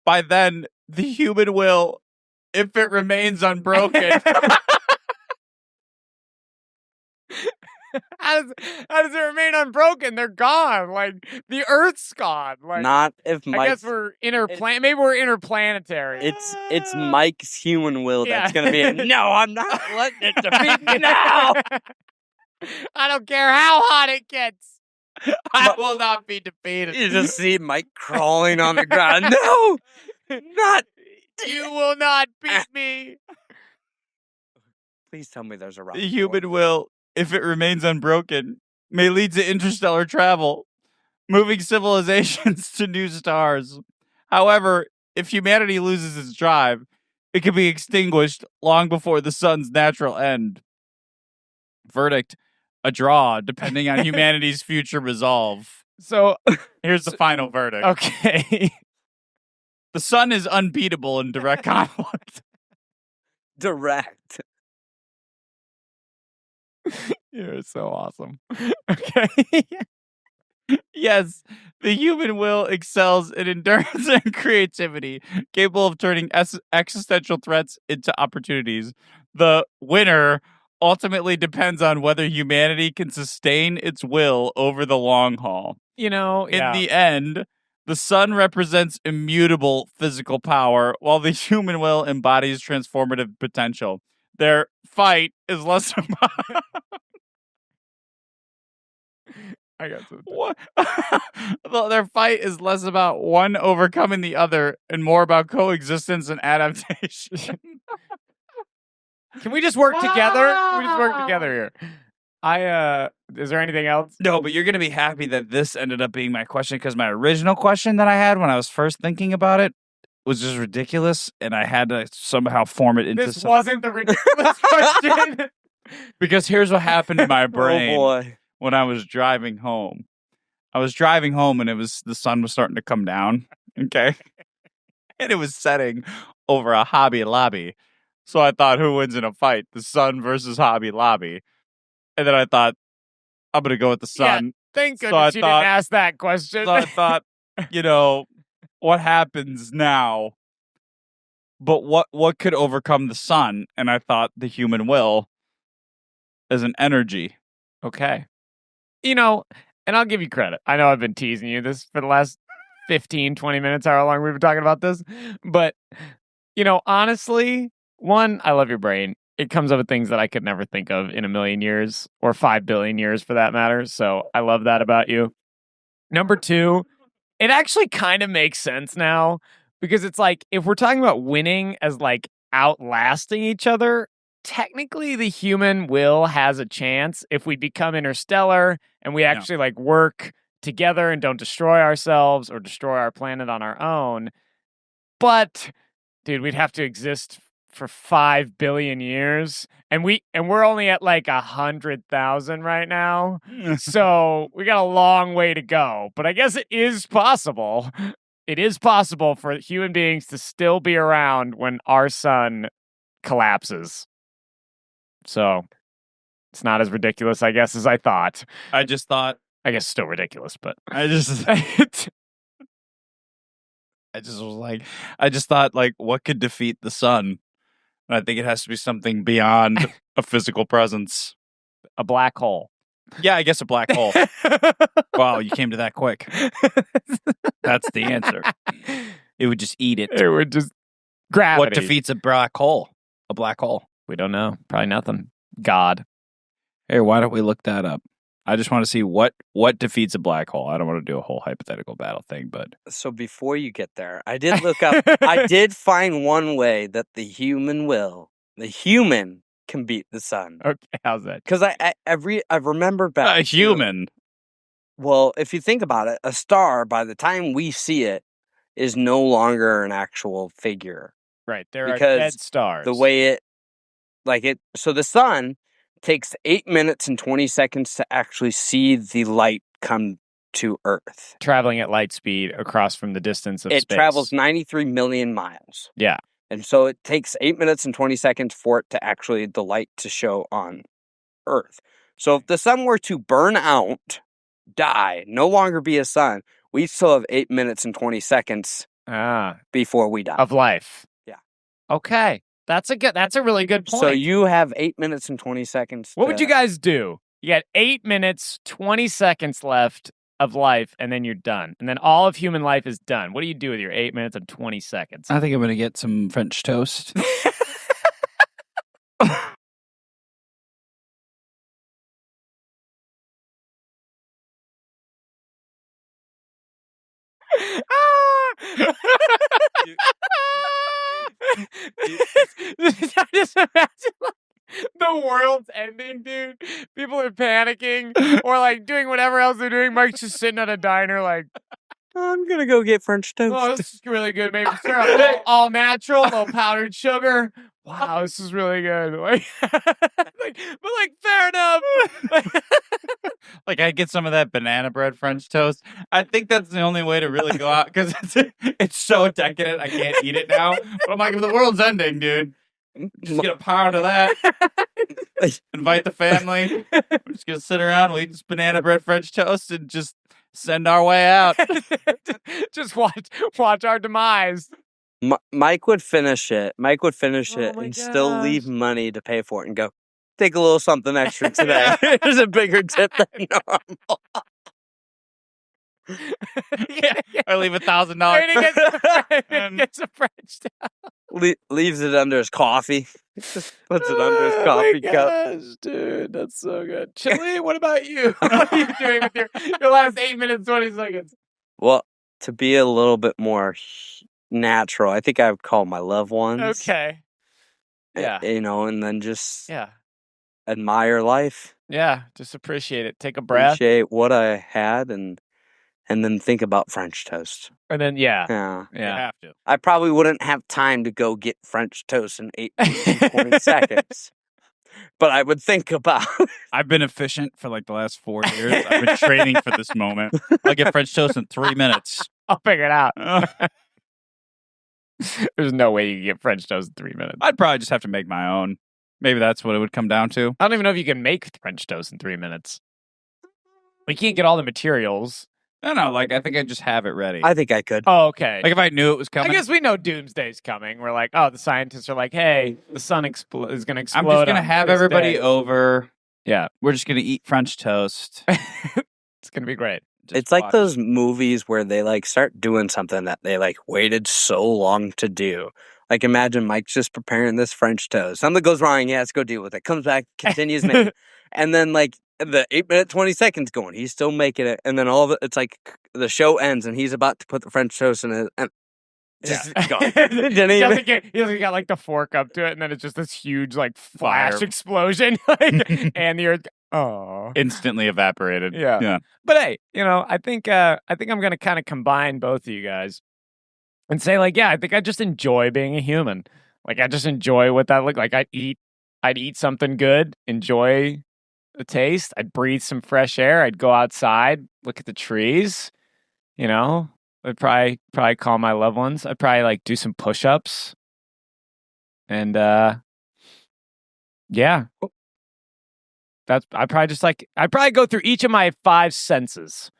By then, the human will, if it remains unbroken. How does it remain unbroken? They're gone. Like, the Earth's gone. Like, Not if I Mike's. guess we're maybe we're interplanetary. It's Mike's human will that's Yeah. gonna be. No, I'm not letting it defeat me now. I don't care how hot it gets. I will not be defeated. You just see Mike crawling on the ground. No, not. You will not beat me. Please tell me there's a round. The human will, if it remains unbroken, may lead to interstellar travel, moving civilizations to new stars. However, if humanity loses its drive, it can be extinguished long before the sun's natural end. Verdict: a draw, depending on humanity's future resolve. So Here's the final verdict. okay. The sun is unbeatable in direct conflict. Direct. You're so awesome. Okay. Yes, the human will excels in endurance and creativity, capable of turning existential threats into opportunities. The winner ultimately depends on whether humanity can sustain its will over the long haul. In the end, the sun represents immutable physical power, while the human will embodies transformative potential. Their fight is less about I got something. what? Well, their fight is less about one overcoming the other and more about coexistence and adaptation. Can we just work together? Can we just work together here? Is there anything else? No, but you're going to be happy that this ended up being my question, because my original question that I had when I was first thinking about it was just ridiculous, and I had to somehow form it into This wasn't the ridiculous question. Because here's what happened in my brain. Oh boy. When I was driving home. I was driving home and the sun was starting to come down. Okay. And it was setting over a Hobby Lobby. So I thought, who wins in a fight? The sun versus Hobby Lobby. And then I thought, I'm going to go with the sun. Yeah, thank goodness you didn't ask that question. So I thought, what happens now? But what could overcome the sun? And I thought the human will as an energy. Okay. And I'll give you credit. I know I've been teasing you this for the last 15, 20 minutes, however long we've been talking about this. But, honestly, one, I love your brain. It comes up with things that I could never think of in a million years or 5 billion years for that matter. So I love that about you. Number two, it actually kind of makes sense now because it's like if we're talking about winning as like outlasting each other, technically the human will has a chance if we become interstellar and we actually like work together and don't destroy ourselves or destroy our planet on our own. But dude, we'd have to exist for 5 billion years and we're only at like 100,000 right now. So we got a long way to go, but I guess it is possible. It is possible for human beings to still be around when our sun collapses. So it's not as ridiculous, I guess, as I thought. I just thought. I guess still ridiculous, but I just thought, like, what could defeat the sun? And I think it has to be something beyond a physical presence. A black hole. Yeah, I guess a black hole. Wow, you came to that quick. That's the answer. It would just eat it. It would just gravity. What defeats a black hole? A black hole. We don't know. Probably nothing. God. Hey, why don't we look that up? I just want to see what defeats a black hole. I don't want to do a whole hypothetical battle thing, but... So before you get there, I did look up, I did find one way that the human can beat the sun. Okay, how's that? Because I remember back. A human. Well, if you think about it, a star, by the time we see it, is no longer an actual figure. Right, there are dead stars. The way so the sun takes 8 minutes and 20 seconds to actually see the light come to Earth. Traveling at light speed across from the distance of space. It travels 93 million miles. Yeah. And so it takes 8 minutes and 20 seconds for it to actually, the light to show on Earth. So if the sun were to burn out, die, no longer be a sun, we still have 8 minutes and 20 seconds before we die. Of life. Yeah. Okay. That's a really good point. So you have 8 minutes and 20 seconds. What would you guys do? You got 8 minutes, 20 seconds left of life, and then you're done. And then all of human life is done. What do you do with your 8 minutes and 20 seconds? I think I'm going to get some French toast. I just imagine the world's ending, dude. People are panicking or like doing whatever else they're doing. Mike's just sitting at a diner like, I'm going to go get French toast. oh, this is really good. Maybe syrup, all natural, no powdered sugar. wow, this is really good. Like, fair enough. Like, I get some of that banana bread French toast. I think that's the only way to really go out because it's so decadent. I can't eat it now. But I'm like, if the world's ending, dude, just get a pound of that. Invite the family. We're just gonna sit around, we'll eat this banana bread French toast, and just send our way out. Just watch our demise. Mike would finish it. Mike would finish Oh it my and still leave gosh. money to pay for it and go, take a little something extra today. Here's a bigger tip than normal. Yeah, I leave $1,000. And gets a French toast. Leaves it under his coffee. Just puts it under his Oh coffee my cup. gosh, dude, that's so good. Chili, what about you? What are you doing with your last 8 minutes, 20 seconds? Well, to be a little bit more natural, I think I would call my loved ones. Okay. Yeah. And then just Yeah. admire life. Yeah. Just appreciate it. Take a breath. Appreciate what I had and then think about French toast. And then, yeah. You have to. I probably wouldn't have time to go get French toast in 8 minutes and 20 seconds. But I would think about I've been efficient for like the last 4 years. I've been training for this moment. I'll get French toast in 3 minutes. I'll figure it out. There's no way you can get French toast in 3 minutes. I'd probably just have to make my own. Maybe that's what it would come down to. I don't even know if you can make French toast in 3 minutes. We can't get all the materials. No, like I think I just have it ready. I think I could. Oh, okay. Like if I knew it was I coming. guess we know doomsday's coming. We're like, oh, the scientists are like, hey, the sun is going to explode. I'm just gonna on have this everybody day. over. Yeah. We're just gonna eat French toast. It's going to be great. Just It's like watch. those movies where they like start doing something that they like waited so long to do. Like imagine Mike's just preparing this French toast. Something goes wrong, yeah, let's go deal with it. Comes back, continues making, and then like the 8 minute 20 seconds going, he's still making it, and then all of it, it's like the show ends and he's about to put the French toast in it, and just gone. Didn't He even- hasn't got like the fork up to it, and then it's just this huge like flash Fire. explosion, like, and the earth. Oh, Instantly evaporated. Yeah. But hey, I think I'm gonna kind of combine both of you guys and say like, yeah, I think I just enjoy being a human. Like I just enjoy what that look like. I'd eat something good, enjoy the taste. I'd breathe some fresh air. I'd go outside, look at the trees. I'd probably call my loved ones. I'd probably like do some push-ups. And yeah. I'd probably go through each of my 5 senses.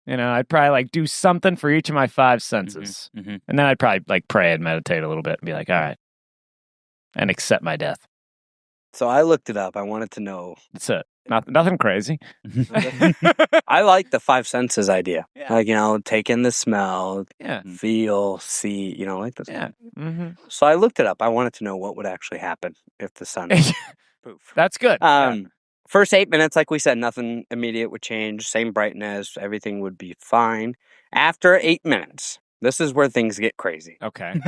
I'd probably like do something for each of my 5 senses. Mm-hmm. And then I'd probably like pray and meditate a little bit and be like, all right. And accept my death. So I looked it up. I wanted to know. That's it. Nothing crazy. I like the 5 senses idea. Yeah. Like, take in the smell, Yeah. feel, see, like this. Yeah. Mm-hmm. So I looked it up. I wanted to know what would actually happen if the sun poof. That's good. First 8 minutes, like we said, nothing immediate would change. Same brightness, everything would be fine. After 8 minutes, this is where things get crazy. Okay.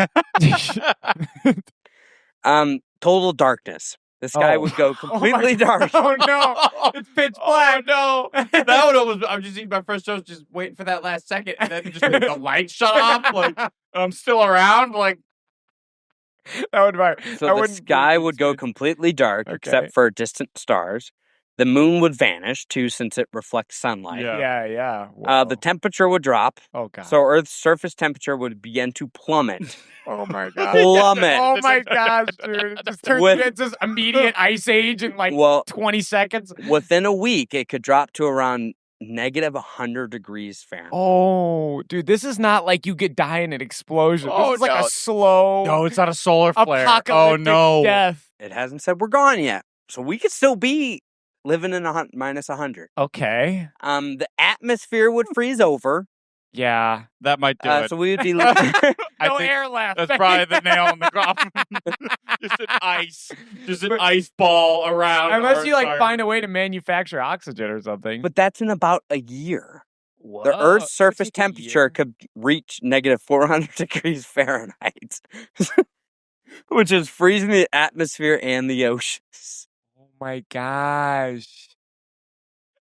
Total darkness. This guy would go completely dark. Oh no! It's pitch black. Oh no! That one was. I'm just eating my first toast, just waiting for that last second, and then just the light shut off. Like I'm still around. Like that would be. So the sky would go completely dark, except for distant stars. The moon would vanish too, since it reflects sunlight. Yeah. The temperature would drop. Oh god. So Earth's surface temperature would begin to plummet. Oh my god. Plummet. Oh my gosh, dude! It just turns into this immediate ice age in like 20 seconds. Within a week, it could drop to around negative 100 degrees Fahrenheit. Oh, dude, this is not like you get die in an explosion. This is like a slow. no, it's not a solar flare. Apocalyptic Oh no! death. It hasn't said we're gone yet, so we could still be living in minus 100. Okay. The atmosphere would freeze over. Yeah, that might do it. So we would be. No think air left. That's probably the nail in the coffin. just an ice ball around. Unless you like find a way to manufacture oxygen or something. But that's in about a year. Whoa, The Earth's surface take a temperature year? could reach negative 400 degrees Fahrenheit, which is freezing the atmosphere and the oceans. Oh my gosh.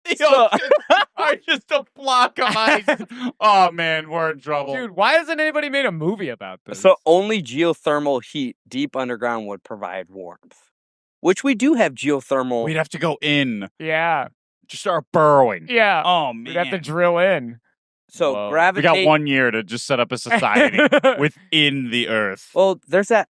The So- oceans are just a block of ice. Oh man, we're in trouble. Dude, why hasn't anybody made a movie about this? So only geothermal heat deep underground would provide warmth, which we do have geothermal. We'd have to go in. yeah. Just start burrowing. Yeah. Oh man. We'd have to drill in. So Whoa. We gravitate. got 1 year to just set up a society within the earth. Well, there's that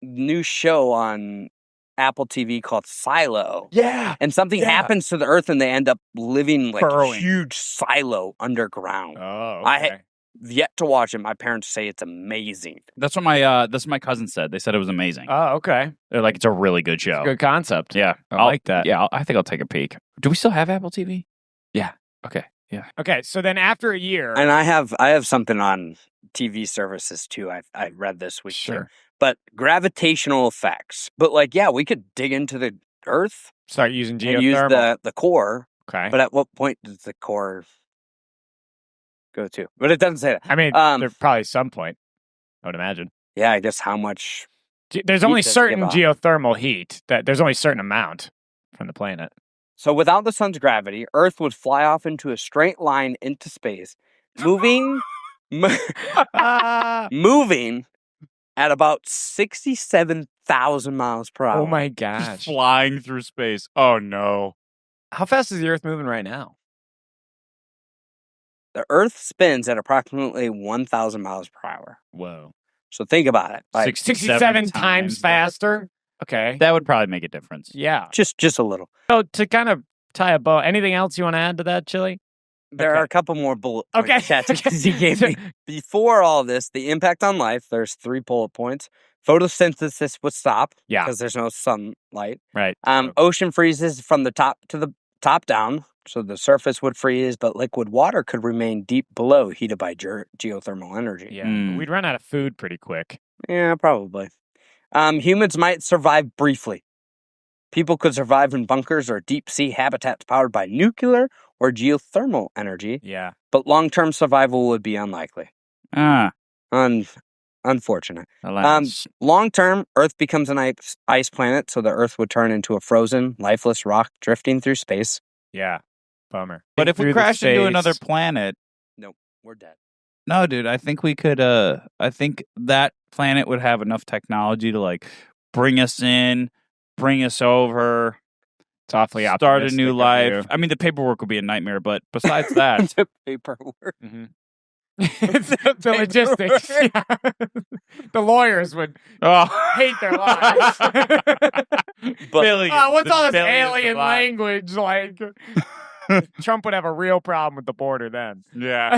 new show on Apple TV called Silo. Yeah. And something Yeah. happens to the earth and they end up living like a Burrowing. huge silo underground. Oh, I yet to watch it. My parents say it's amazing. That's what my cousin said. They said it was amazing. Oh, okay. They're like, it's a really good show. Good concept. Yeah. I like that. Yeah, I think I'll take a peek. Do we still have Apple TV? Yeah. Okay. Yeah. Okay, so then after a year. And I have something on TV services too. I read this week. too. Sure. But gravitational effects. But like, yeah, we could dig into the earth Start using geothermal. and use the core. Okay. But at what point does the core go to? But it doesn't say that. I mean, there's probably some point, I would imagine. Yeah, I guess how much. There's Heat only doesn't certain give off. geothermal heat that there's only a certain amount from the planet. So without the sun's gravity, Earth would fly off into a straight line into space, moving moving at about 67,000 miles per hour. Oh my Just gosh. flying through space. Oh no. How fast is the Earth moving right now? The Earth spins at approximately 1,000 miles per hour. Whoa. So think about it. Like 67 times faster? Okay. That would probably make a difference. Yeah. just a little. So to kind of tie a bow, anything else you want to add to that, Chili? There Okay. are a couple more bullet Okay. points ChatGPT gave me. Before all this, the impact on life, there's 3 bullet points. Photosynthesis would stop Yeah. because there's no sunlight. Right. Ocean freezes from the top to the top down, so the surface would freeze, but liquid water could remain deep below, heated by geothermal energy. Yeah. Mm. We'd run out of food pretty quick. Yeah, probably. Humans might survive briefly. People could survive in bunkers or deep sea habitats powered by nuclear or geothermal energy, Yeah. but long-term survival would be unlikely. Unfortunate. Alas. Long-term, Earth becomes an ice planet, so the Earth would turn into a frozen, lifeless rock drifting through space. Yeah. Bummer. But if we Through the crash into another space. planet, We're dead. no, dude, I think we could. I think that planet would have enough technology to like bring us in, bring us over, It's awfully start a optimistic new of life. you. I mean, the paperwork would be a nightmare, but besides that, The paperwork. Mhm. the logistics. Yeah. The lawyers would oh, hate their lives. billions, What's all this billions of alien lives. language? Like, Trump would have a real problem with the border then. Yeah,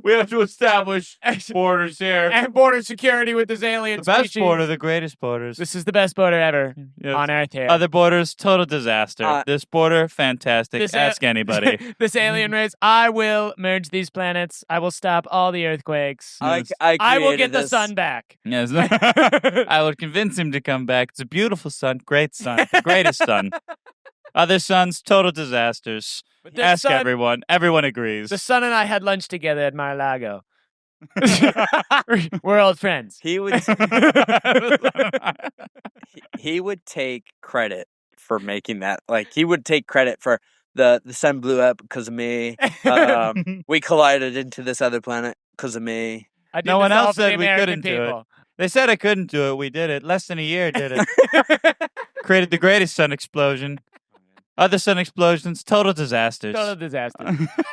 we have to establish borders here. And border security with this alien The best species. border, the greatest borders. This is the best border ever Yes. on Earth here. Other borders, total disaster. This border, fantastic. This, Ask anybody. This alien race, I will merge these planets. I will stop all the earthquakes. I I will created get the this. sun back. Yes. I would convince him to come back. It's a beautiful sun, great sun, the greatest sun. Other suns, total disasters. But the Ask sun- everyone. Everyone agrees. The son and I had lunch together at Mar-a-Lago. We're old friends. He would he would take credit for making that. Like he would take credit for the sun blew up because of me. We collided into this other planet because of me. I did No one this all else for the said we American couldn't do it. people. They said I couldn't do it. We did it. Less than a year did it. Created the greatest sun explosion. Other sun explosions, total disasters. Total disaster.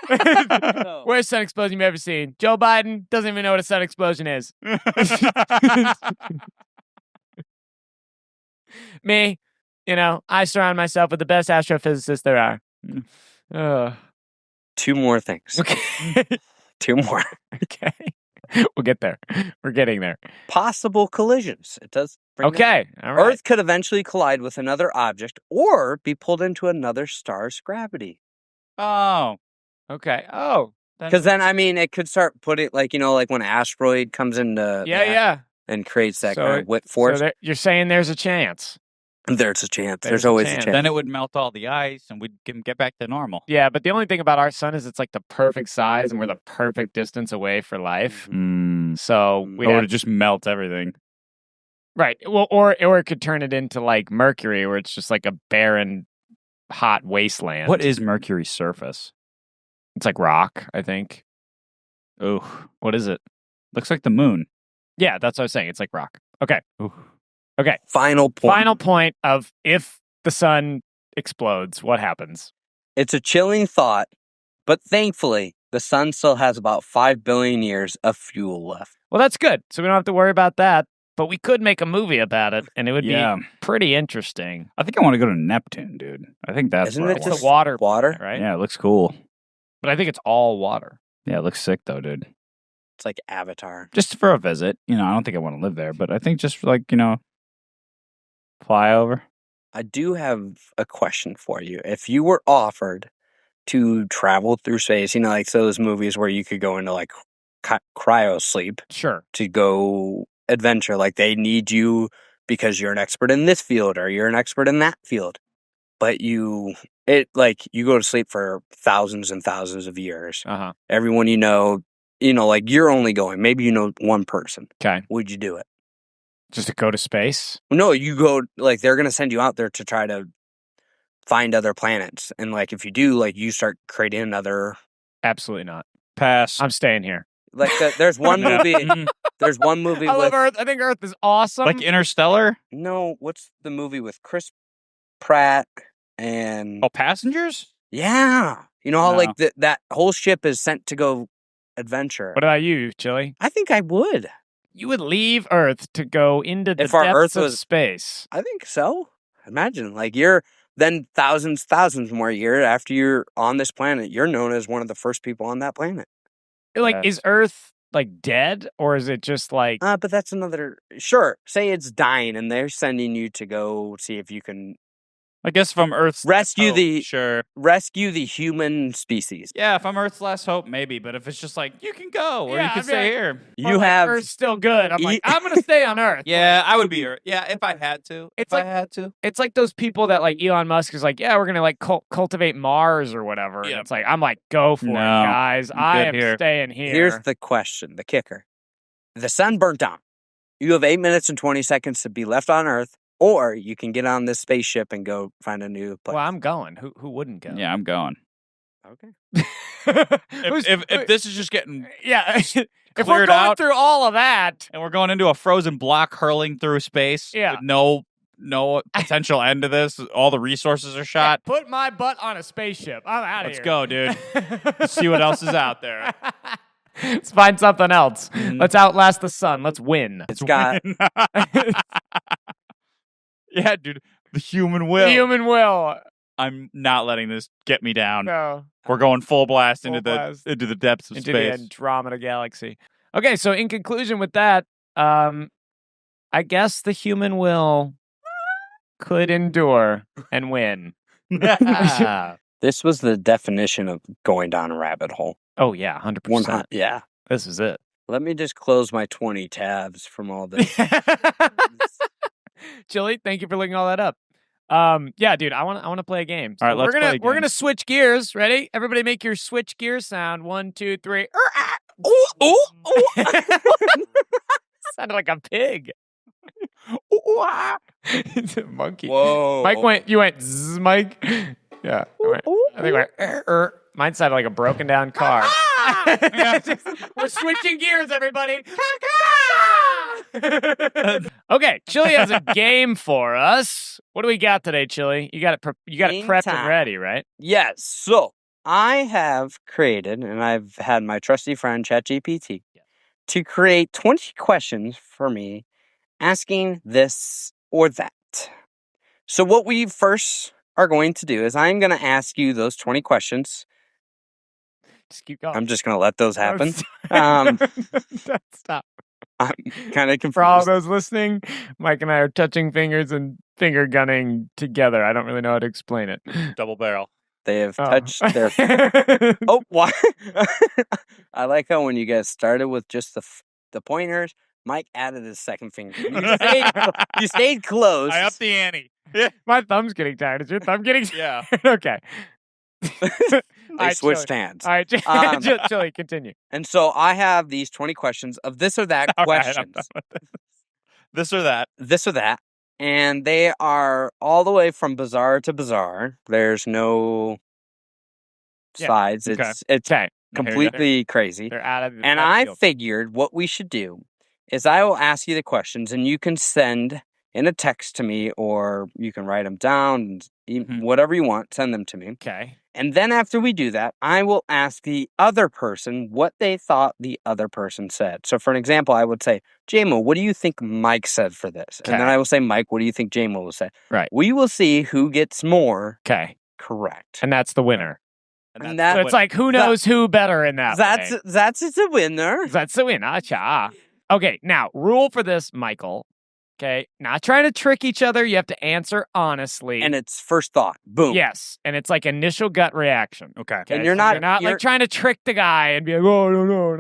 No. Worst sun explosion you've ever seen. Joe Biden doesn't even know what a sun explosion is. Me, I surround myself with the best astrophysicists there are. Ugh. 2 more things. Okay. 2 more. Okay. We'll get there. We're getting there. Possible collisions. It does. bring that up. Okay. All right. Earth could eventually collide with another object or be pulled into another star's gravity. Oh. Okay. Oh. Because then, I mean, it could start putting, like when an asteroid comes into Yeah. and creates that So kind of whip force. So you're saying there's a chance. There's a chance. There's There's a always chance. a chance. Then it would melt all the ice and we'd get back to normal. Yeah, but the only thing about our sun is it's like the perfect size and we're the perfect distance away for life. Mm. So we Or have to just melt everything. Right. Well, or it could turn it into like Mercury, where it's just like a barren, hot wasteland. What is Mercury's surface? It's like rock, I think. Oh, what is it? Looks like the moon. Yeah, that's what I was saying. It's like rock. Okay. Ooh. Okay. Final point. Final point of if the sun explodes, what happens? It's a chilling thought, but thankfully, the sun still has about 5 billion years of fuel left. Well, that's good. So we don't have to worry about that. But we could make a movie about it, and it would be pretty interesting. I think I want to go to Neptune, dude. I think that's Isn't where it I just the water, water? right? Yeah, it looks cool. But I think it's all water. Yeah, it looks sick though, dude. It's like Avatar. Just for a visit. I don't think I want to live there, but I think just like, fly over. I do have a question for you. If you were offered to travel through space, like those movies where you could go into like cryo sleep. Sure. To go adventure, like they need you because you're an expert in this field or you're an expert in that field. But you go to sleep for thousands and thousands of years. Uh-huh. Everyone like you're only going, maybe one person. Okay. Would you do it? Just to go to space? No, you go, like they're going to send you out there to try to find other planets. And like if you do, like you start creating another. Absolutely not. Pass. I'm staying here. Like there's one movie. There's one movie I with love Earth. I think Earth is awesome. Like Interstellar? No, what's the movie with Chris Pratt and Oh, Passengers? yeah, how No. like that whole ship is sent to go adventure. What about you, Chili? I think I would. You would leave Earth to go into the If our depths Earth of was- space. I think so. Imagine like you're then thousands more years after you're on this planet, you're known as one of the first people on that planet. Like, Yes. is Earth like dead, or is it just like? But that's another. Sure, say it's dying, and they're sending you to go see if you can I guess if I'm Earth's rescue hope, rescue the human species. Yeah, if I'm Earth's last hope, maybe. But if it's just like, you can go, or Yeah, you can I'd be stay like- here. You have Earth's still good. I'm like, I'm gonna stay on Earth. Yeah, I would be Earth. Yeah, if I had to. It's if like- I had to. It's like those people that like Elon Musk is like, yeah, we're gonna like cultivate Mars or whatever. And Yeah. it's like, I'm like, go for it, No, guys. I'm I good am here. staying here. Here's the question, the kicker. The sun burnt down. You have 8 minutes and 20 seconds to be left on Earth, or you can get on this spaceship and go find a new place. Well, I'm going. Who wouldn't go? Yeah, I'm going. Okay. If this is just getting yeah, if we're cleared going out- through all of that, and we're going into a frozen block hurling through space Yeah. with no potential end to this, all the resources are shot. put my butt on a spaceship. I'm out of Let's here. go, dude. See what else is out there. Let's find something else. Mhm. Let's outlast the sun. Let's win. It's got Yeah, dude. The human will. The human will. I'm not letting this get me down. No. We're going full blast Full into blast. the depths of Into the space. Andromeda galaxy. Okay, so in conclusion with that, I guess the human will could endure and win. this was the definition of going down a rabbit hole. Oh yeah, 100%. Yeah. This is it. Let me just close my 20 tabs from all this. Chili, thank you for looking all that up. Yeah, dude, I want to play a game. All right, let's play a we're game. gonna switch gears. Ready? Everybody, make your switch gear sound. 1, 2, 3. Sounded like a pig. It's a monkey. Whoa. Mike you went zzz, Mike. Yeah. I think went. Mine sounded like a broken down car. We're switching gears, everybody. Okay, Chili has a game for us. What do we got today, Chili? You got it. You got it Game prepped and time. ready, right? Yes. So I have created, and I've had my trusty friend ChatGPT to create 20 questions for me asking this or that. So what we first are going to do is I'm going to ask you those 20 questions. Just keep going. I'm just going to let those happen. Don't stop. I'm kind of For all confused. those listening, Mike and I are touching fingers and finger gunning together. I don't really know how to explain it. Double barrel. They have Oh. touched their... Oh, why? I like how when you guys started with just the pointers, Mike added his second finger. You stayed close. I upped the ante. My thumb's getting tired. Is your thumb getting Yeah. tired? Okay. They switched hands. All right, Um, Chili, continue. And so I have these 20 questions of this or that All right, I'm questions. done with this. This or that. this or that. And they are all the way from bizarre to bizarre. There's no Yeah, sides. okay. It's Okay. completely crazy. They're out of And left I field. figured what we should do is I will ask you the questions, and you can send in a text to me, or you can write them down, whatever you want, send them to me. Okay. And then after we do that, I will ask the other person what they thought the other person said. So for an example, I would say, Jamo, what do you think Mike said for this? And then Okay. I will say, Mike, what do you think Jamo will say? Right. We will see who gets more Okay. correct. And that's the winner. And So it's like, who knows who better in that way? That's a winner. That's the winner. Cha. Okay, now, rule for this, Michael. Okay, not trying to trick each other. You have to answer honestly. And it's first thought. Boom. Yes, and it's like initial gut reaction. Okay. And you're not like trying to trick the guy and be like, oh,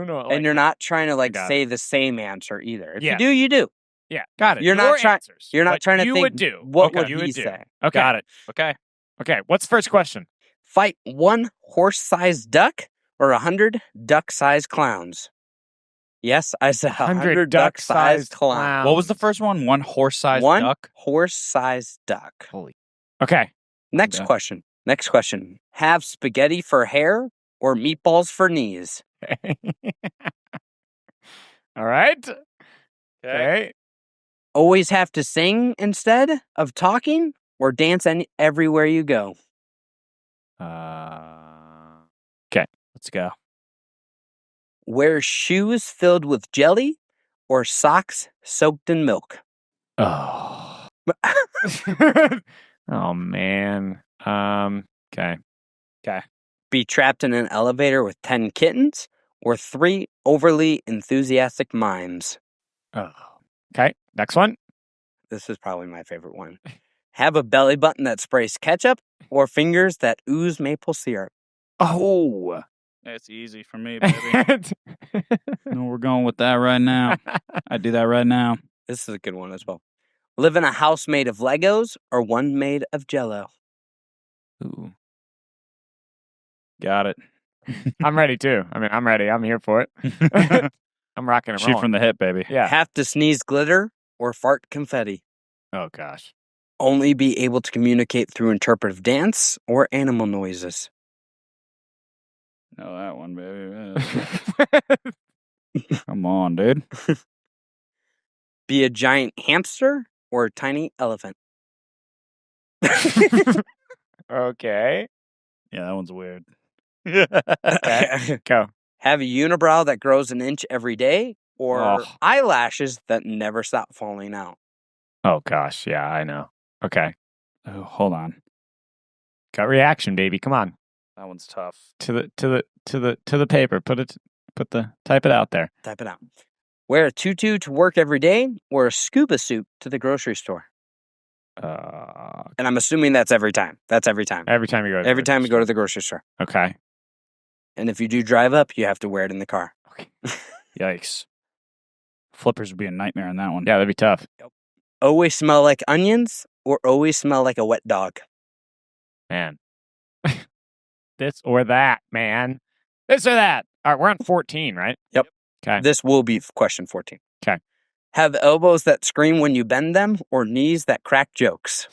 no. And you're not trying to Got say the same answer either. If Yes. you do, you do. Yeah, got it. You're not trying. Answers, You're not what trying to you think. would do. What Okay. would You he would do. say? Okay. Got it. Okay. Okay, what's the first question? Fight one horse-sized duck or 100 duck-sized clowns. Yes, I said 100 duck-sized clowns. What was the first one? One horse-sized One duck? horse-sized duck. Okay. Next question. Have spaghetti for hair or meatballs for knees? All right. Okay. Always have to sing instead of talking or dance everywhere you go? Okay. Let's go. Wear shoes filled with jelly or socks soaked in milk? Oh. Oh man. Okay. Be trapped in an elevator with 10 kittens or 3 overly enthusiastic mimes? Oh. Okay. Next one. This is probably my favorite one. Have a belly button that sprays ketchup or fingers that ooze maple syrup? Oh. That's easy for me, baby. No, we're going with that right now. I do that right now. This is a good one as well. Live in a house made of Legos or one made of Jell-O? Ooh. Got it. I'm ready too. I mean, I'm ready. I'm here for it. I'm rocking and Shoot rolling. from the hip, baby. Yeah. Have to sneeze glitter or fart confetti? Oh gosh. Only be able to communicate through interpretive dance or animal noises? Know that one, baby. Come on, dude. Be a giant hamster or a tiny elephant? Okay. Yeah, that one's weird. Okay. Go. Have a unibrow that grows an inch every day or Oh. eyelashes that never stop falling out? Oh gosh. Yeah, I know. Okay. Oh, hold on. Gut reaction, baby. Come on. That one's tough. To the paper. Type it out there. Type it out. Wear a tutu to work every day or a scuba suit to the grocery store? And I'm assuming that's every time. That's every time. Every time you go to the Every time grocery you go to the grocery store. store. Okay. And if you do drive up, you have to wear it in the car. Okay. Yikes. Flippers would be a nightmare on that one. Yeah, that'd be tough. Always smell like onions or always smell like a wet dog? Man. This or that, man. This or that. All right, we're on 14, right? Yep. Okay. This will be question 14. Okay. Have elbows that scream when you bend them or knees that crack jokes?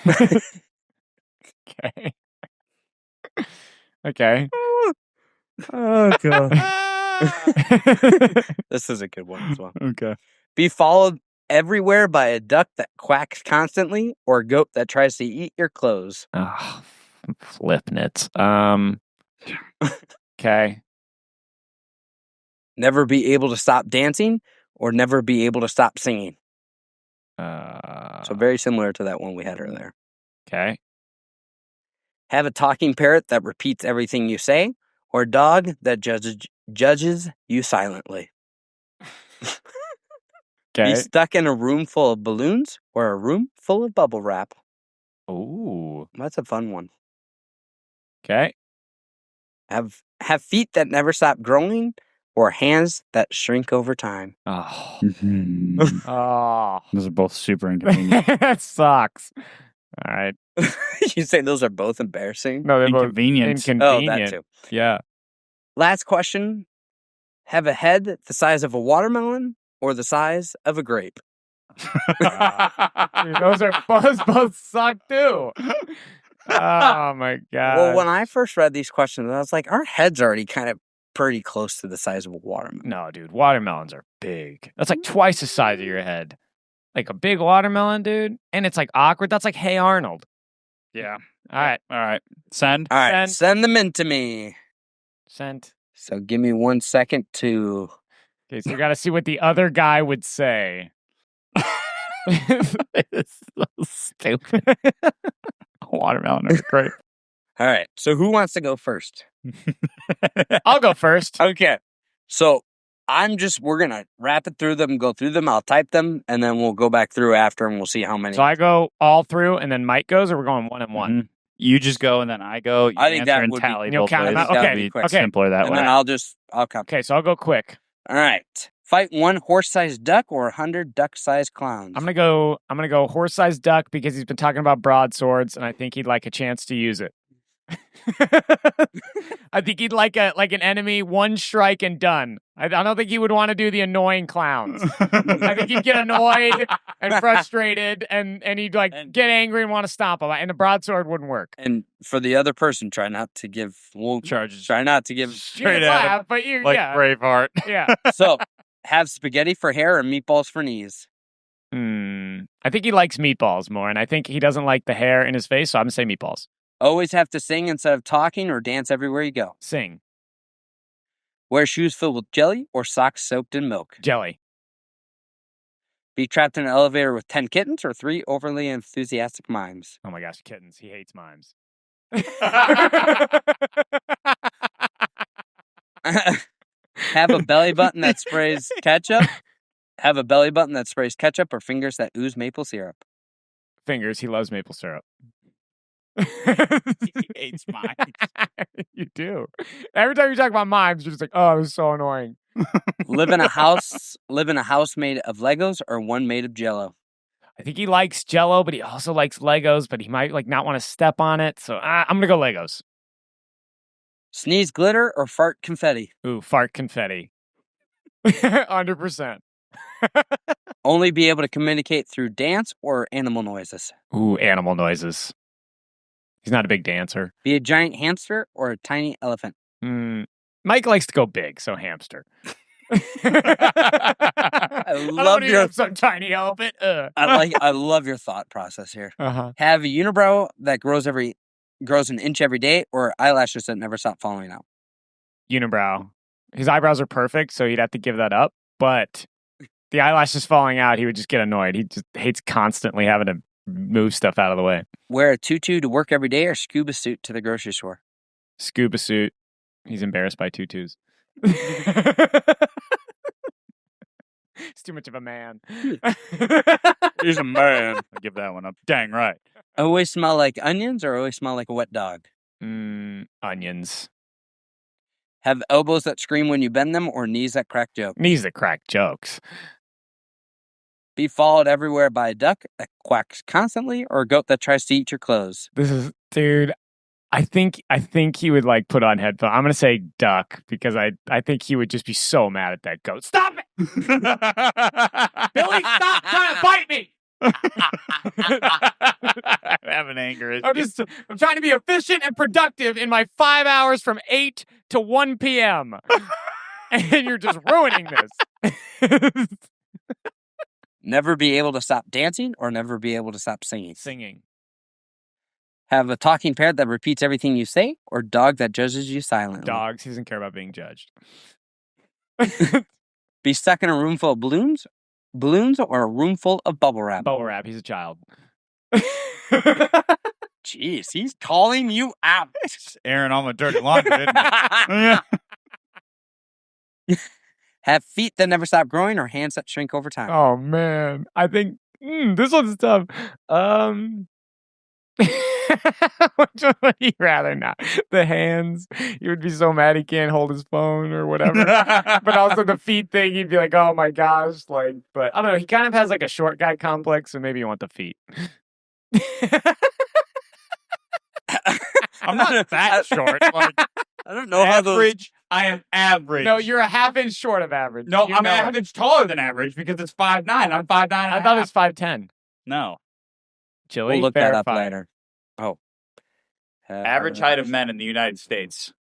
Okay. Okay. Oh, God. This is a good one as well. Okay. Be followed everywhere by a duck that quacks constantly or a goat that tries to eat your clothes? Oh, flipnits. Okay. Never be able to stop dancing or never be able to stop singing? So very similar to that one we had earlier. Okay. Have a talking parrot that repeats everything you say or a dog that judges you silently? Okay. Be stuck in a room full of balloons or a room full of bubble wrap? Ooh. That's a fun one. Okay. Have feet that never stop growing or hands that shrink over time? Oh. Mhm. Oh. Those are both super inconvenient. That sucks. All right. You say those are both embarrassing? No, they're both Inconvenience. Oh, inconvenient. that too. Yeah. Last question. Have a head the size of a watermelon or the size of a grape? Dude, those are both suck too. Oh my god. Well, when I first read these questions, I was like, our head's already kind of pretty close to the size of a watermelon. No, dude, watermelons are big. That's like twice the size of your head. Like a big watermelon, dude. And it's like awkward. That's like Hey Arnold. Yeah. All right. Send. All right, send them in to me. Sent. So give me 1 second to... Okay, so we got to see what the other guy would say. It's so stupid. Watermelon is great. All right, so who wants to go first? I'll go first. Okay, so we're going to rapid through them, go through them, I'll type them, and then we'll go back through after and we'll see how many. So I go all through and then Mike goes, or we're going one and one? Mm-hmm. You just go and then I go. You I think that and would tally be... You'll both count ways. them out? That'd Okay, be okay. simpler that and way. then I'll count. Okay, so I'll go quick. All right. Fight 1 horse-sized duck or 100 duck-sized clowns. I'm gonna go horse-sized duck because he's been talking about broadswords, and I think he'd like a chance to use it. I think he'd like an enemy, one strike and done. I don't think he would want to do the annoying clowns. I think he'd get annoyed and frustrated, and he'd get angry and want to stomp him. And the broadsword wouldn't work. And for the other person, try not to give charges. Try not to give Straight You at laugh, him, but you like yeah, Braveheart. yeah. So, have spaghetti for hair or meatballs for knees. I think he likes meatballs more, and I think he doesn't like the hair in his face, so I'm gonna say meatballs. Always have to sing instead of talking or dance everywhere you go. Sing. Wear shoes filled with jelly or socks soaked in milk. Jelly. Be trapped in an elevator with 10 kittens or 3 overly enthusiastic mimes. Oh my gosh, kittens. He hates mimes. Have a belly button that sprays ketchup. Have a belly button that sprays ketchup or fingers that ooze maple syrup. Fingers. He loves maple syrup. He hates mimes. You do. Every time you talk about mimes, you're just like, oh, this is so annoying. Live in a house made of Legos or one made of Jello. I think he likes Jello, but he also likes Legos, but he might not want to step on it. So I'm gonna go Legos. Sneeze glitter or fart confetti. Ooh, fart confetti. 100%. Only be able to communicate through dance or animal noises. Ooh, animal noises. He's not a big dancer. Be a giant hamster or a tiny elephant. Mike likes to go big, so hamster. I love your some tiny elephant. I love your thought process here. Uh-huh. Have a unibrow that grows an inch every day, or eyelashes that never stop falling out. Unibrow. His eyebrows are perfect, so he'd have to give that up. But the eyelashes falling out, he would just get annoyed. He just hates constantly having to move stuff out of the way. Wear a tutu to work every day or scuba suit to the grocery store. Scuba suit. He's embarrassed by tutus. He's too much of a man. He's a man. I give that one up. Dang right. Always smell like onions or always smell like a wet dog? Onions. Have elbows that scream when you bend them or knees that crack jokes? Knees that crack jokes. Be followed everywhere by a duck that quacks constantly or a goat that tries to eat your clothes? Dude, I think he would put on headphones. I'm going to say duck because I think he would just be so mad at that goat. Stop it! Billy, stop trying to bite me! I have an anger issue. I'm trying to be efficient and productive in my 5 hours from 8 to 1 p.m. And you're just ruining this. Never be able to stop dancing or never be able to stop singing? Singing. Have a talking parrot that repeats everything you say or dog that judges you silently? Dogs. He doesn't care about being judged. Be stuck in a room full of balloons or a room full of bubble wrap? Bubble wrap. He's a child. Jeez, he's calling you out. Airing all my dirty laundry, isn't it? Have feet that never stop growing or hands that shrink over time? Oh, man. I think this one's tough. Which one would you rather not? The hands. He would be so mad he can't hold his phone or whatever. But also the feet thing, he'd be like, oh my gosh. But I don't know. He kind of has a short guy complex, so maybe you want the feet. I'm not that short. I don't know how those I am average. No, you're a half inch short of average. No, You I'm know a it. half inch taller than average because it's 5'9". I'm 5'9". I thought it was 5'10". No. Chili, We'll look that up verify. later. Oh. Average height of men in the United States.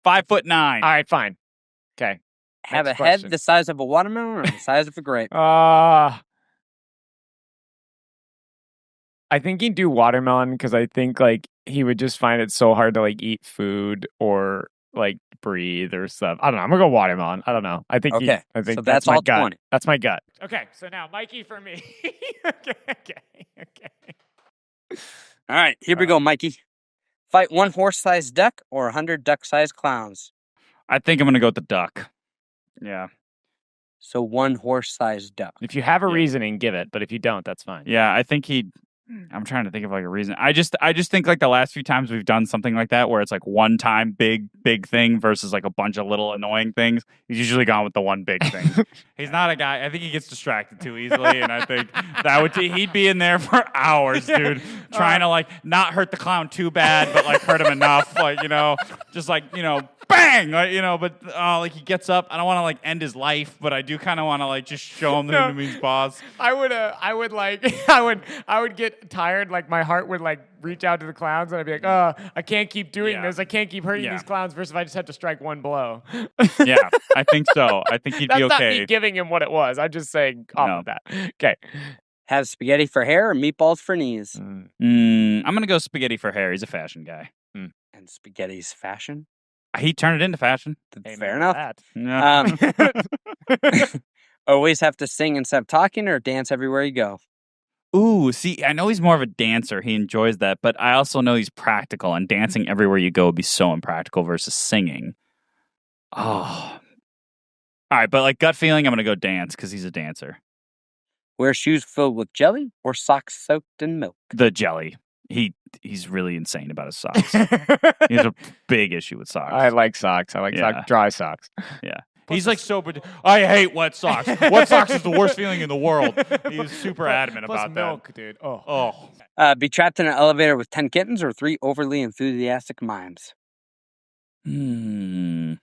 5'9". All right, fine. Okay. Have Next a question. head the size of a watermelon or the size of a grape? I think he'd do watermelon because I think like he would just find it so hard to like eat food or like breathe or stuff. I don't know. I'm gonna go watermelon. I don't know. I think Okay, I think so that's that's my all gut. 20. That's my gut. Okay, so now Mikey for me. Okay. All right, here we go, Mikey. Fight one horse-sized duck or 100 duck-sized clowns. I think I'm going to go with the duck. Yeah. So one horse-sized duck. If you have a Yeah. reasoning, give it. But if you don't, that's fine. Yeah, I think I'm trying to think of like a reason. I just think like the last few times we've done something like that where it's like one time big thing versus like a bunch of little annoying things. He's usually gone with the one big thing. He's not a guy. I think he gets distracted too easily, and I think he'd be in there for hours, dude, trying to like not hurt the clown too bad, but like hurt him enough, like just like bang, like but like he gets up. I don't want to like end his life, but I do kind of want to like just show him the enemy's boss. I would get tired, like my heart would like reach out to the clowns and I'd be like, I can't keep doing this. I can't keep hurting these clowns versus if I just had to strike one blow. Yeah, I think so. I think he'd That's be not okay. me giving him what it was. I'm just saying off of that. Okay. Have spaghetti for hair or meatballs for knees. I'm going to go spaghetti for hair. He's a fashion guy. And spaghetti's fashion. He turned it into fashion. Fair enough. Yeah. Always have to sing instead of talking or dance everywhere you go. Ooh, see, I know he's more of a dancer. He enjoys that, but I also know he's practical, and dancing everywhere you go would be so impractical versus singing. Oh. All right, but like gut feeling, I'm going to go dance because he's a dancer. Wear shoes filled with jelly or socks soaked in milk. The jelly. He's really insane about his socks. He has a big issue with socks. I like socks. I like dry socks. Yeah. He's like I hate wet socks. Wet socks is the worst feeling in the world. He's super adamant about milk, that. dude. Be trapped in an elevator with 10 kittens or 3 overly enthusiastic mimes. I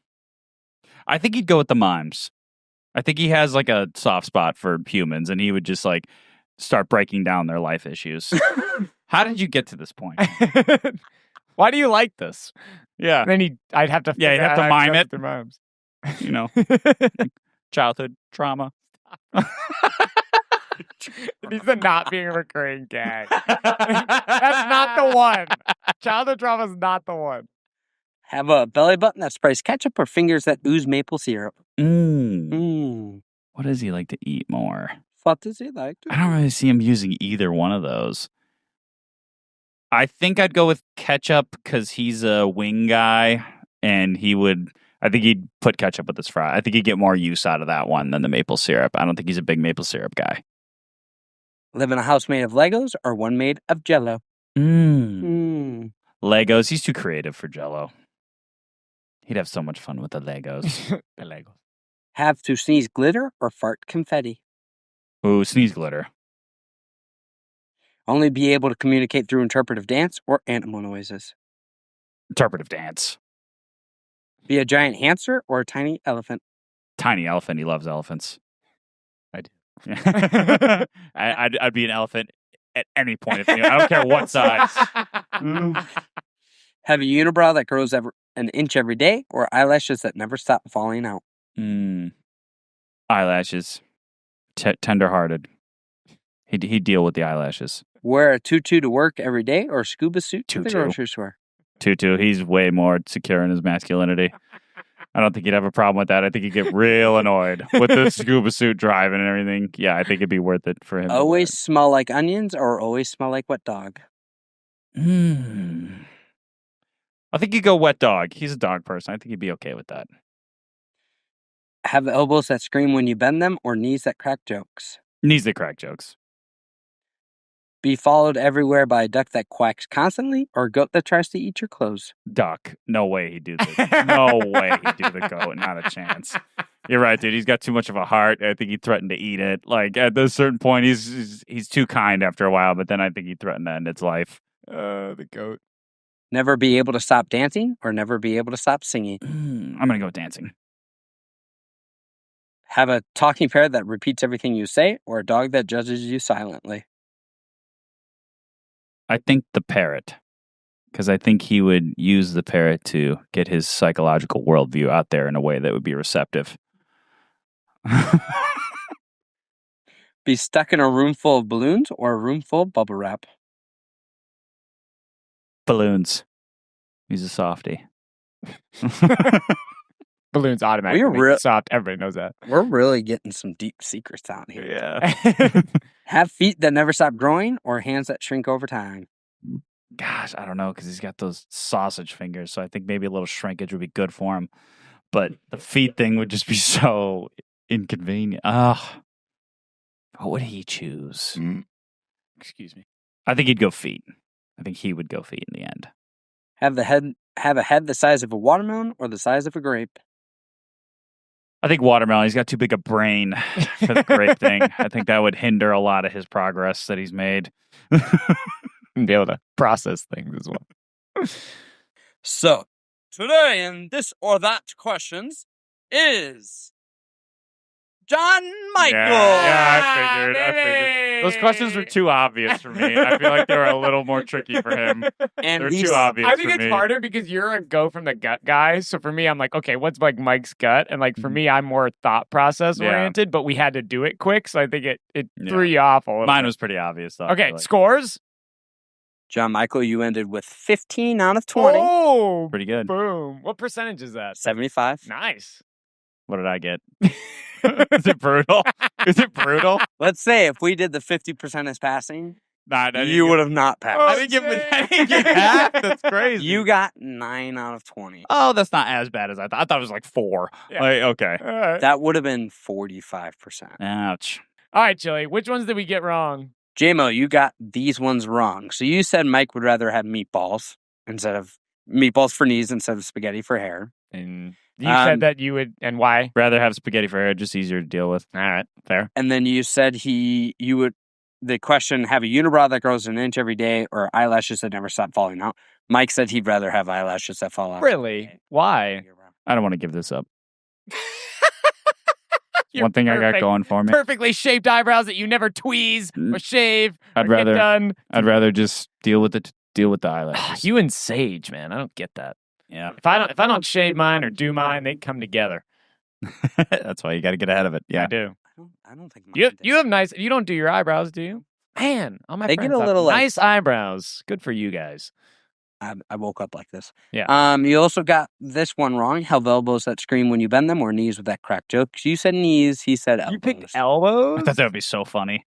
think he'd go with the mimes. I think he has like a soft spot for humans, and he would just like start breaking down their life issues. How did you get to this point? Why do you like this? Yeah. Then I'd have to. Yeah, you'd have to mime it. Through mimes. Childhood trauma. These are not being a recurring gag. That's not the one. Childhood trauma is not the one. Have a belly button that sprays ketchup or fingers that ooze maple syrup. What does he like to eat more? What does he like to I don't really see him using either one of those. I think I'd go with ketchup because he's a wing guy, and I think he'd put ketchup with his fry. I think he'd get more use out of that one than the maple syrup. I don't think he's a big maple syrup guy. Live in a house made of Legos or one made of Jell-O? Legos. He's too creative for Jell-O. He'd have so much fun with the Legos. The Legos. Have to sneeze glitter or fart confetti? Ooh, sneeze glitter. Only be able to communicate through interpretive dance or animal noises? Interpretive dance. Be a giant hamster or a tiny elephant? Tiny elephant. He loves elephants. I do. I'd be an elephant at any point. I don't care what size. Have a unibrow that grows an inch every day or eyelashes that never stop falling out? Eyelashes. Tender-hearted. He'd deal with the eyelashes. Wear a tutu to work every day or a scuba suit to the Tutu. grocery store? Tutu. He's way more secure in his masculinity. I don't think he'd have a problem with that. I think he'd get real annoyed with the scuba suit driving and everything. Yeah, I think it'd be worth it for him. Always smell like onions or always smell like wet dog? I think he'd go wet dog. He's a dog person. I think he'd be okay with that. Have elbows that scream when you bend them or knees that crack jokes? Knees that crack jokes. Be followed everywhere by a duck that quacks constantly or a goat that tries to eat your clothes? Duck. No way he'd do the No way he'd do the goat. Not a chance. You're right, dude. He's got too much of a heart. I think he'd threaten to eat it. Like at a certain point, he's too kind after a while, but then I think he'd threaten to end its life. The goat. Never be able to stop dancing or never be able to stop singing. I'm going to go with dancing. Have a talking parrot that repeats everything you say or a dog that judges you silently. I think the parrot. Because I think he would use the parrot to get his psychological worldview out there in a way that would be receptive. Be stuck in a room full of balloons or a room full of bubble wrap. Balloons. He's a softie. Balloons automatically make it soft. Everybody knows that. We're really getting some deep secrets out here. Yeah. Have feet that never stop growing or hands that shrink over time. Gosh, I don't know, because he's got those sausage fingers, so I think maybe a little shrinkage would be good for him. But the feet thing would just be so inconvenient. What would he choose? Excuse me. I think he'd go feet. I think he would go feet in the end. Have a head the size of a watermelon or the size of a grape. I think watermelon. He's got too big a brain for the grape thing. I think that would hinder a lot of his progress that he's made. And be able to process things as well. So, today in this or that questions is John Michael. Yeah, I figured. Those questions were too obvious for me. I feel like they were a little more tricky for him. And they're too obvious for me. I think it's harder because you're a go from the gut guy. So for me, I'm like, okay, what's like Mike's gut? And like for me, I'm more thought process oriented, but we had to do it quick. So I think it threw you off a little Mine bit. was pretty obvious, though. Okay, scores? John Michael, you ended with 15 out of 20. Oh, pretty good. Boom. What percentage is that? 75. Nice. What did I get? Is it brutal? Is it brutal? Let's say if we did the 50% as passing, Nah, you would have not passed. I didn't get half. That's crazy. You got 9 out of 20. Oh, that's not as bad as I thought. I thought it was like 4. Yeah. Like, okay. All right. That would have been 45%. Ouch. All right, Chili. Which ones did we get wrong? JMO, you got these ones wrong. So you said Mike would rather have meatballs for knees instead of spaghetti for hair. And you said that you would, and why? Rather have spaghetti for hair, just easier to deal with. All right, fair. And then you said the question, have a unibrow that grows an inch every day or eyelashes that never stop falling out. Mike said he'd rather have eyelashes that fall out. Really? Why? I don't want to give this up. One thing I got going for me. Perfectly shaped eyebrows that you never tweeze or shave or get done. I'd rather just deal with the eyelashes. You and Sage, man. I don't get that. Yeah. If I don't shave mine or do mine, they come together. That's why you got to get ahead of it. Yeah. I do. I don't think you have nice. You don't do your eyebrows, do you? Man, all my They friends get a have little, like- nice eyebrows. Good for you guys. I woke up like this. Yeah. You also got this one wrong. Have elbows that scream when you bend them or knees with that crack joke. You said knees. He said elbows. You picked elbows? I thought that would be so funny.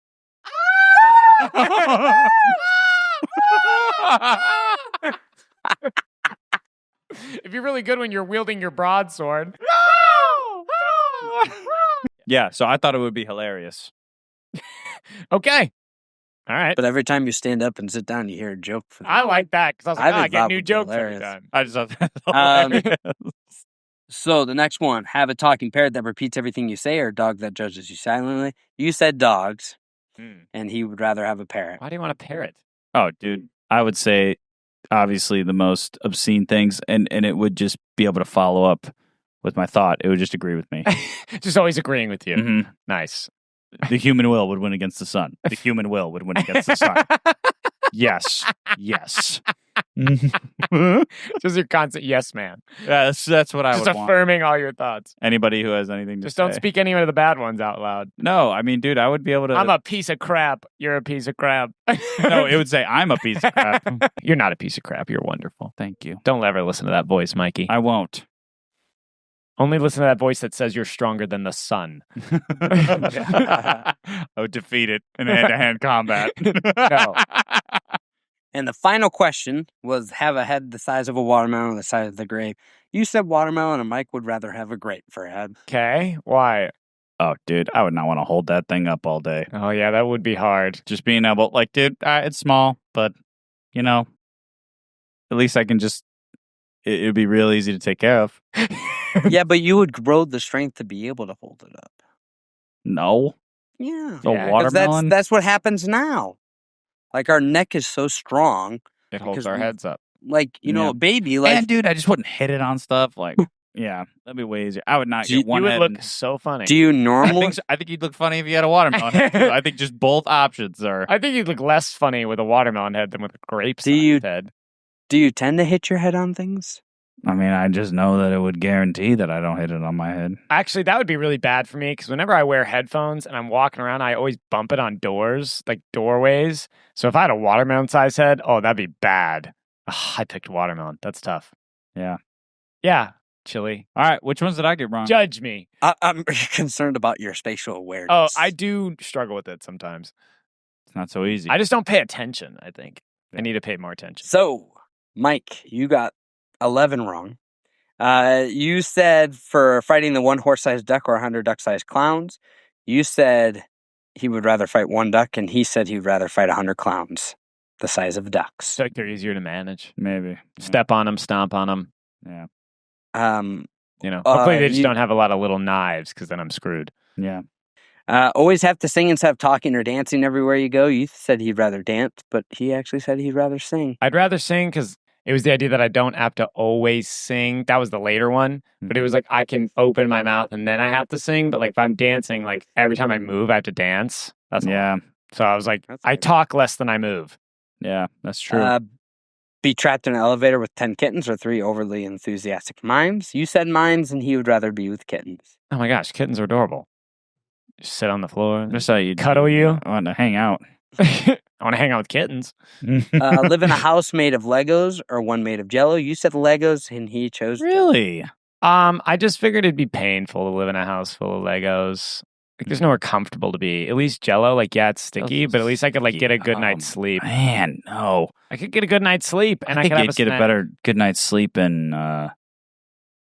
If you're really good when you're wielding your broadsword. Yeah, so I thought it would be hilarious. Okay. All right. But every time you stand up and sit down, you hear a joke. I like that because I was like, I get new jokes every hilarious. time. I just thought that was hilarious. So the next one, have a talking parrot that repeats everything you say or a dog that judges you silently. You said dogs, and he would rather have a parrot. Why do you want a parrot? Oh, dude, I would say obviously the most obscene things, and it would just be able to follow up with my thought. It would just agree with me. Just always agreeing with you. Mm-hmm. Nice. The human will would win against the sun. The human will would win against the sun. Yes. Yes. Just your constant yes man. Yeah, that's what I Just would want. affirming all your thoughts. Anybody who has anything to Just say. don't speak any of the bad ones out loud. No, I mean, dude, I would be able to. I'm a piece of crap. You're a piece of crap. No, it would say I'm a piece of crap. You're not a piece of crap. You're wonderful. Thank you. Don't ever listen to that voice, Mikey. I won't. Only listen to that voice that says you're stronger than the sun. I would defeat it in hand-to-hand combat. No. And the final question was, have a head the size of a watermelon or the size of the grape. You said watermelon, and Mike would rather have a grape for a head. Okay. Why? Oh, dude, I would not want to hold that thing up all day. Oh, yeah, that would be hard. Just being able, like, dude, it's small, but, you know, at least I can just, it would be real easy to take care of. Yeah, but you would grow the strength to be able to hold it up. No. Yeah. A Yeah, 'cause watermelon? That's what happens now. Like, our neck is so strong. It holds Because our we- heads up. like, Yeah. a baby. Like, And dude, I just wouldn't hit it on stuff. Like, yeah, that'd be way easier. I would not get one You would head. look so funny. do you I normally? think, I think you'd look funny if you had a watermelon head, too. I think just both options are. I think you'd look less funny with a watermelon head than with a grape head. Do you tend to hit your head on things? I mean, I just know that it would guarantee that I don't hit it on my head. Actually, that would be really bad for me because whenever I wear headphones and I'm walking around, I always bump it on doors, like doorways. So if I had a watermelon-sized head, that'd be bad. Ugh, I picked watermelon. That's tough. Yeah. Yeah, chili. All right, which ones did I get wrong? Judge me. I'm concerned about your spatial awareness. Oh, I do struggle with it sometimes. It's not so easy. I just don't pay attention, I think. I need to pay more attention. So, Mike, you got 11 wrong. You said for fighting the one horse-sized duck or 100 duck-sized clowns, you said he would rather fight one duck, and he said he'd rather fight 100 clowns the size of ducks. It's like they're easier to manage. Maybe. Step on them, stomp on them. Yeah. Hopefully they just don't have a lot of little knives because then I'm screwed. Yeah. Always have to sing instead of talking or dancing everywhere you go. You said he'd rather dance, but he actually said he'd rather sing. I'd rather sing because it was the idea that I don't have to always sing. That was the later one. But it was like I can open my mouth and then I have to sing. But like if I'm dancing, like every time I move, I have to dance. That's Yeah. So I was like, That's I good. talk less than I move. Yeah, that's true. Be trapped in an elevator with 10 kittens or 3 overly enthusiastic mimes. You said mimes, and he would rather be with kittens. Oh my gosh, kittens are adorable. Just sit on the floor. Just how you cuddle you. I want to hang out. I want to hang out with kittens. Live in a house made of Legos or one made of Jello. You said Legos, and he chose Really? I just figured it'd be painful to live in a house full of Legos. Like, there's nowhere comfortable to be. At least Jello, like, yeah, it's sticky, but at least I could like get a good night's sleep. Man, no. I could get a good night's sleep, and I think could have you'd get a better good night's sleep in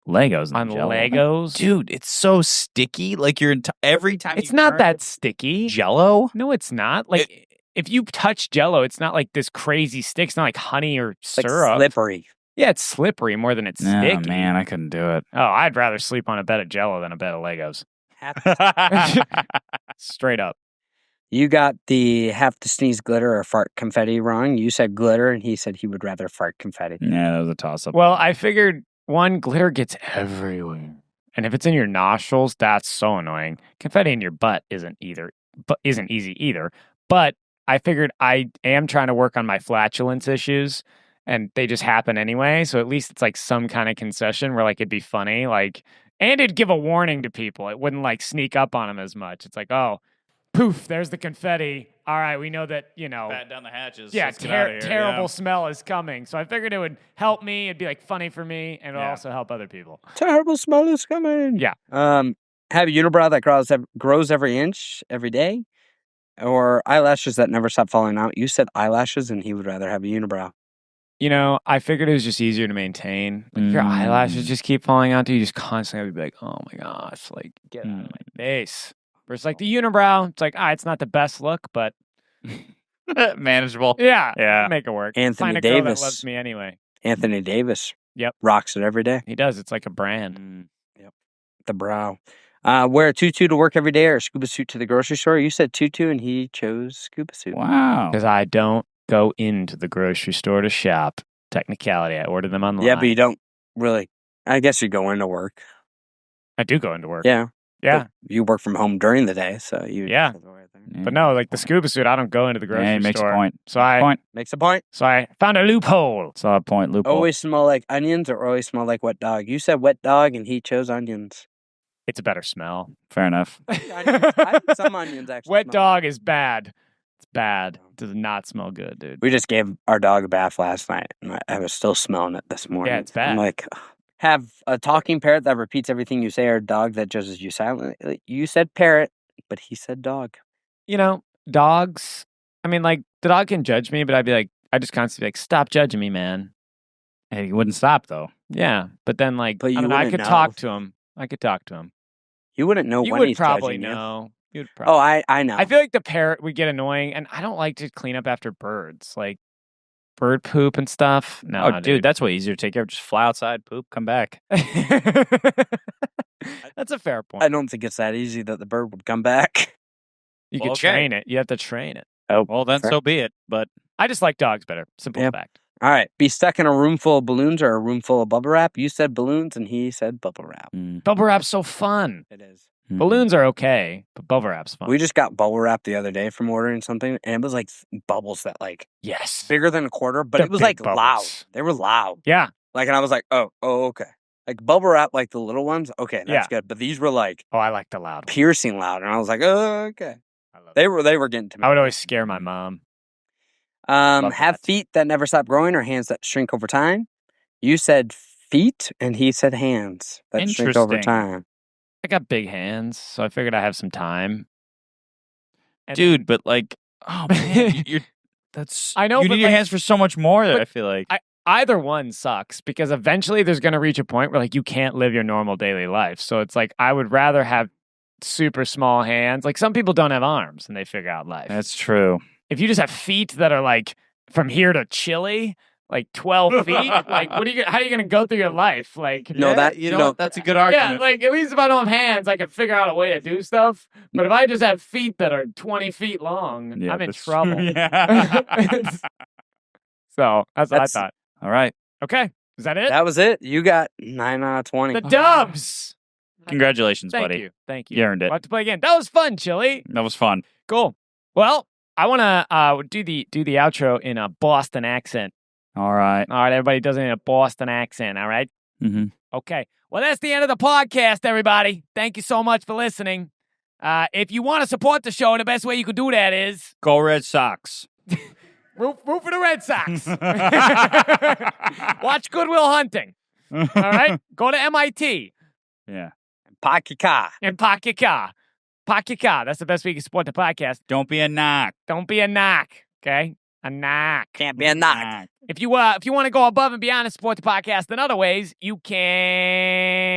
Legos than on Jell-O. Legos. Dude, it's so sticky. Like every time It's you not turn that sticky. Jell-O. No, it's not. Like if you touch Jello, it's not like this crazy stick. It's not like honey or like syrup. slippery. Yeah, it's slippery more than it's Oh sticky. man, I couldn't do it. Oh, I'd rather sleep on a bed of Jello than a bed of Legos. Straight up. You got the have to sneeze glitter or fart confetti wrong. You said glitter, and he said he would rather fart confetti. Yeah, that was a toss-up. Well, I figured one, glitter gets everywhere, and if it's in your nostrils, that's so annoying. Confetti in your butt isn't easy either. But I figured I am trying to work on my flatulence issues, and they just happen anyway. So at least it's like some kind of concession where like it'd be funny, like, and it'd give a warning to people. It wouldn't like sneak up on them as much. It's like, oh, poof, there's the confetti. All right, we know that, Bat down the hatches. yeah, Let's get outta here. terrible Yeah. smell is coming. So I figured it would help me. It'd be like funny for me, and it'll Yeah. also help other people. Terrible smell is coming. Yeah. Have a unibrow that grows every inch every day, or eyelashes that never stop falling out. You said eyelashes, and he would rather have a unibrow. I figured it was just easier to maintain. Like if your eyelashes just keep falling out, you just constantly have to be like, oh my gosh, like get out of my face. Versus like the unibrow, it's like, it's not the best look, but Manageable. yeah, make it work. Anthony Find a girl Davis. that loves me anyway. Anthony Davis. Yep. Rocks it every day. He does. It's like a brand. The brow. Wear a tutu to work every day or a scuba suit to the grocery store. You said tutu, and he chose scuba suit. Wow. Because I don't go into the grocery store to shop. Technicality, I order them online. Yeah, but you don't really. I guess you go into work. I do go into work. Yeah. Yeah. But you work from home during the day, so you. Yeah. But no, like the scuba suit, I don't go into the grocery Yeah, he makes store. a point. So I Makes a point. found a loophole. Solid point. Loophole. Always smell like onions or always smell like wet dog. You said wet dog, and he chose onions. It's a better smell. Fair enough. Some onions actually. Wet smell. dog is bad. It's bad. Does not smell good, dude. We just gave our dog a bath last night, and I was still smelling it this morning. Yeah, it's bad. I'm like, ugh. Have a talking parrot that repeats everything you say, or a dog that judges you silently. You said parrot, but he said dog. Dogs. I mean, like the dog can judge me, but I'd be like, I just constantly be like, stop judging me, man. Hey, he wouldn't stop though. Yeah, but then like, But I you don't know, I wouldn't could know. talk to him. I could talk to him. You wouldn't know You when would he's probably judging you. know. You would probably. Oh, I know. I feel like the parrot would get annoying, and I don't like to clean up after birds, like bird poop and stuff. No, Oh, dude, that's way easier to take care of. Just fly outside, poop, come back. That's a fair point. I don't think it's that easy that the bird would come back. You Well, could okay. train it. You have to train it. Oh, Well, then fair. so be it. But I just like dogs better. Simple Yep. fact. All right. Be stuck in a room full of balloons or a room full of bubble wrap. You said balloons and he said bubble wrap. Bubble wrap's so fun. It is. Balloons are okay, but bubble wrap's fun. We just got bubble wrap the other day from ordering something, and it was like bubbles that like yes, bigger than a quarter, but They're it was big like bubbles. loud. They were loud. Yeah. Like, and I was like, oh, okay. Like bubble wrap, like the little ones. Okay, that's Yeah. good. But these were like Oh, I like the loud ones. piercing loud, and I was like, oh, okay. I love They were getting to me. I would always scare my mom. Have that. feet that never stop growing or hands that shrink over time. You said feet, and he said hands that shrink over Interesting. time. I got big hands, so I figured I have some time. And- Dude, but like, oh man, you're that's. I know, you but, need your like- hands for so much more. but I feel like. Either one sucks because eventually there's going to reach a point where like you can't live your normal daily life. So it's like I would rather have super small hands. Like some people don't have arms and they figure out life. That's true. If you just have feet that are like from here to Chile, like 12 feet, like what are you? How are you going to go through your life? Like No, that you know, that's a good argument. yeah, like at least if I don't have hands, I can figure out a way to do stuff. But if I just have feet that are 20 feet long, Yeah, I'm in that's trouble. true. Yeah. So that's what I That's- thought. All right. Okay, is that it? That was it. You got 9 out of 20. The Dubs. Congratulations, Thank buddy. you. Thank you. You earned it. We'll have to play again. That was fun, Chili. That was fun. Cool. Well, I want to do the outro in a Boston accent. All right. All right, everybody does it in a Boston accent. All right. Mm-hmm. Okay. Well, that's the end of the podcast, everybody. Thank you so much for listening. If you want to support the show, the best way you can do that is Go Red Sox. root for the Red Sox. Watch Good Will Hunting. All right. Go to MIT Yeah. Pocket car. and park your car. Park your car. That's the best way you can support the podcast. Don't be a knock. Don't be a knock. Okay. A knock. Can't be a knock. If you want to go above and beyond and support the podcast in other ways, you can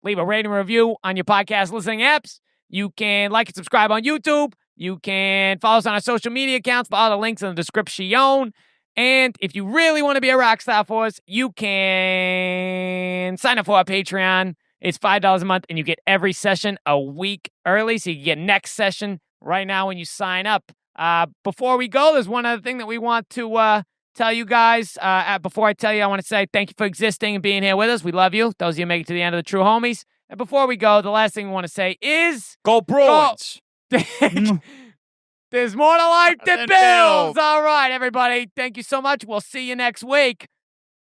leave a rating and review on your podcast listening apps. You can like and subscribe on YouTube. You can follow us on our social media accounts for all the links in the description. And if you really want to be a rock star for us, you can sign up for our Patreon. It's $5 a month, and you get every session a week early, so you can get next session right now when you sign up. Before we go, there's one other thing that we want to tell you guys. Before I tell you, I want to say thank you for existing and being here with us. We love you. Those of you who make it to the end of the True Homies. And before we go, the last thing we want to say is Go Bruins. there's more to life than Than bills. bills. All right, everybody. Thank you so much. We'll see you next week.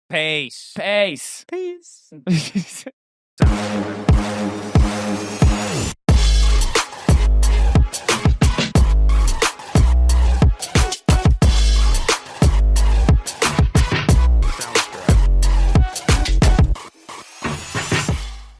Peace. Peace. Peace. Peace.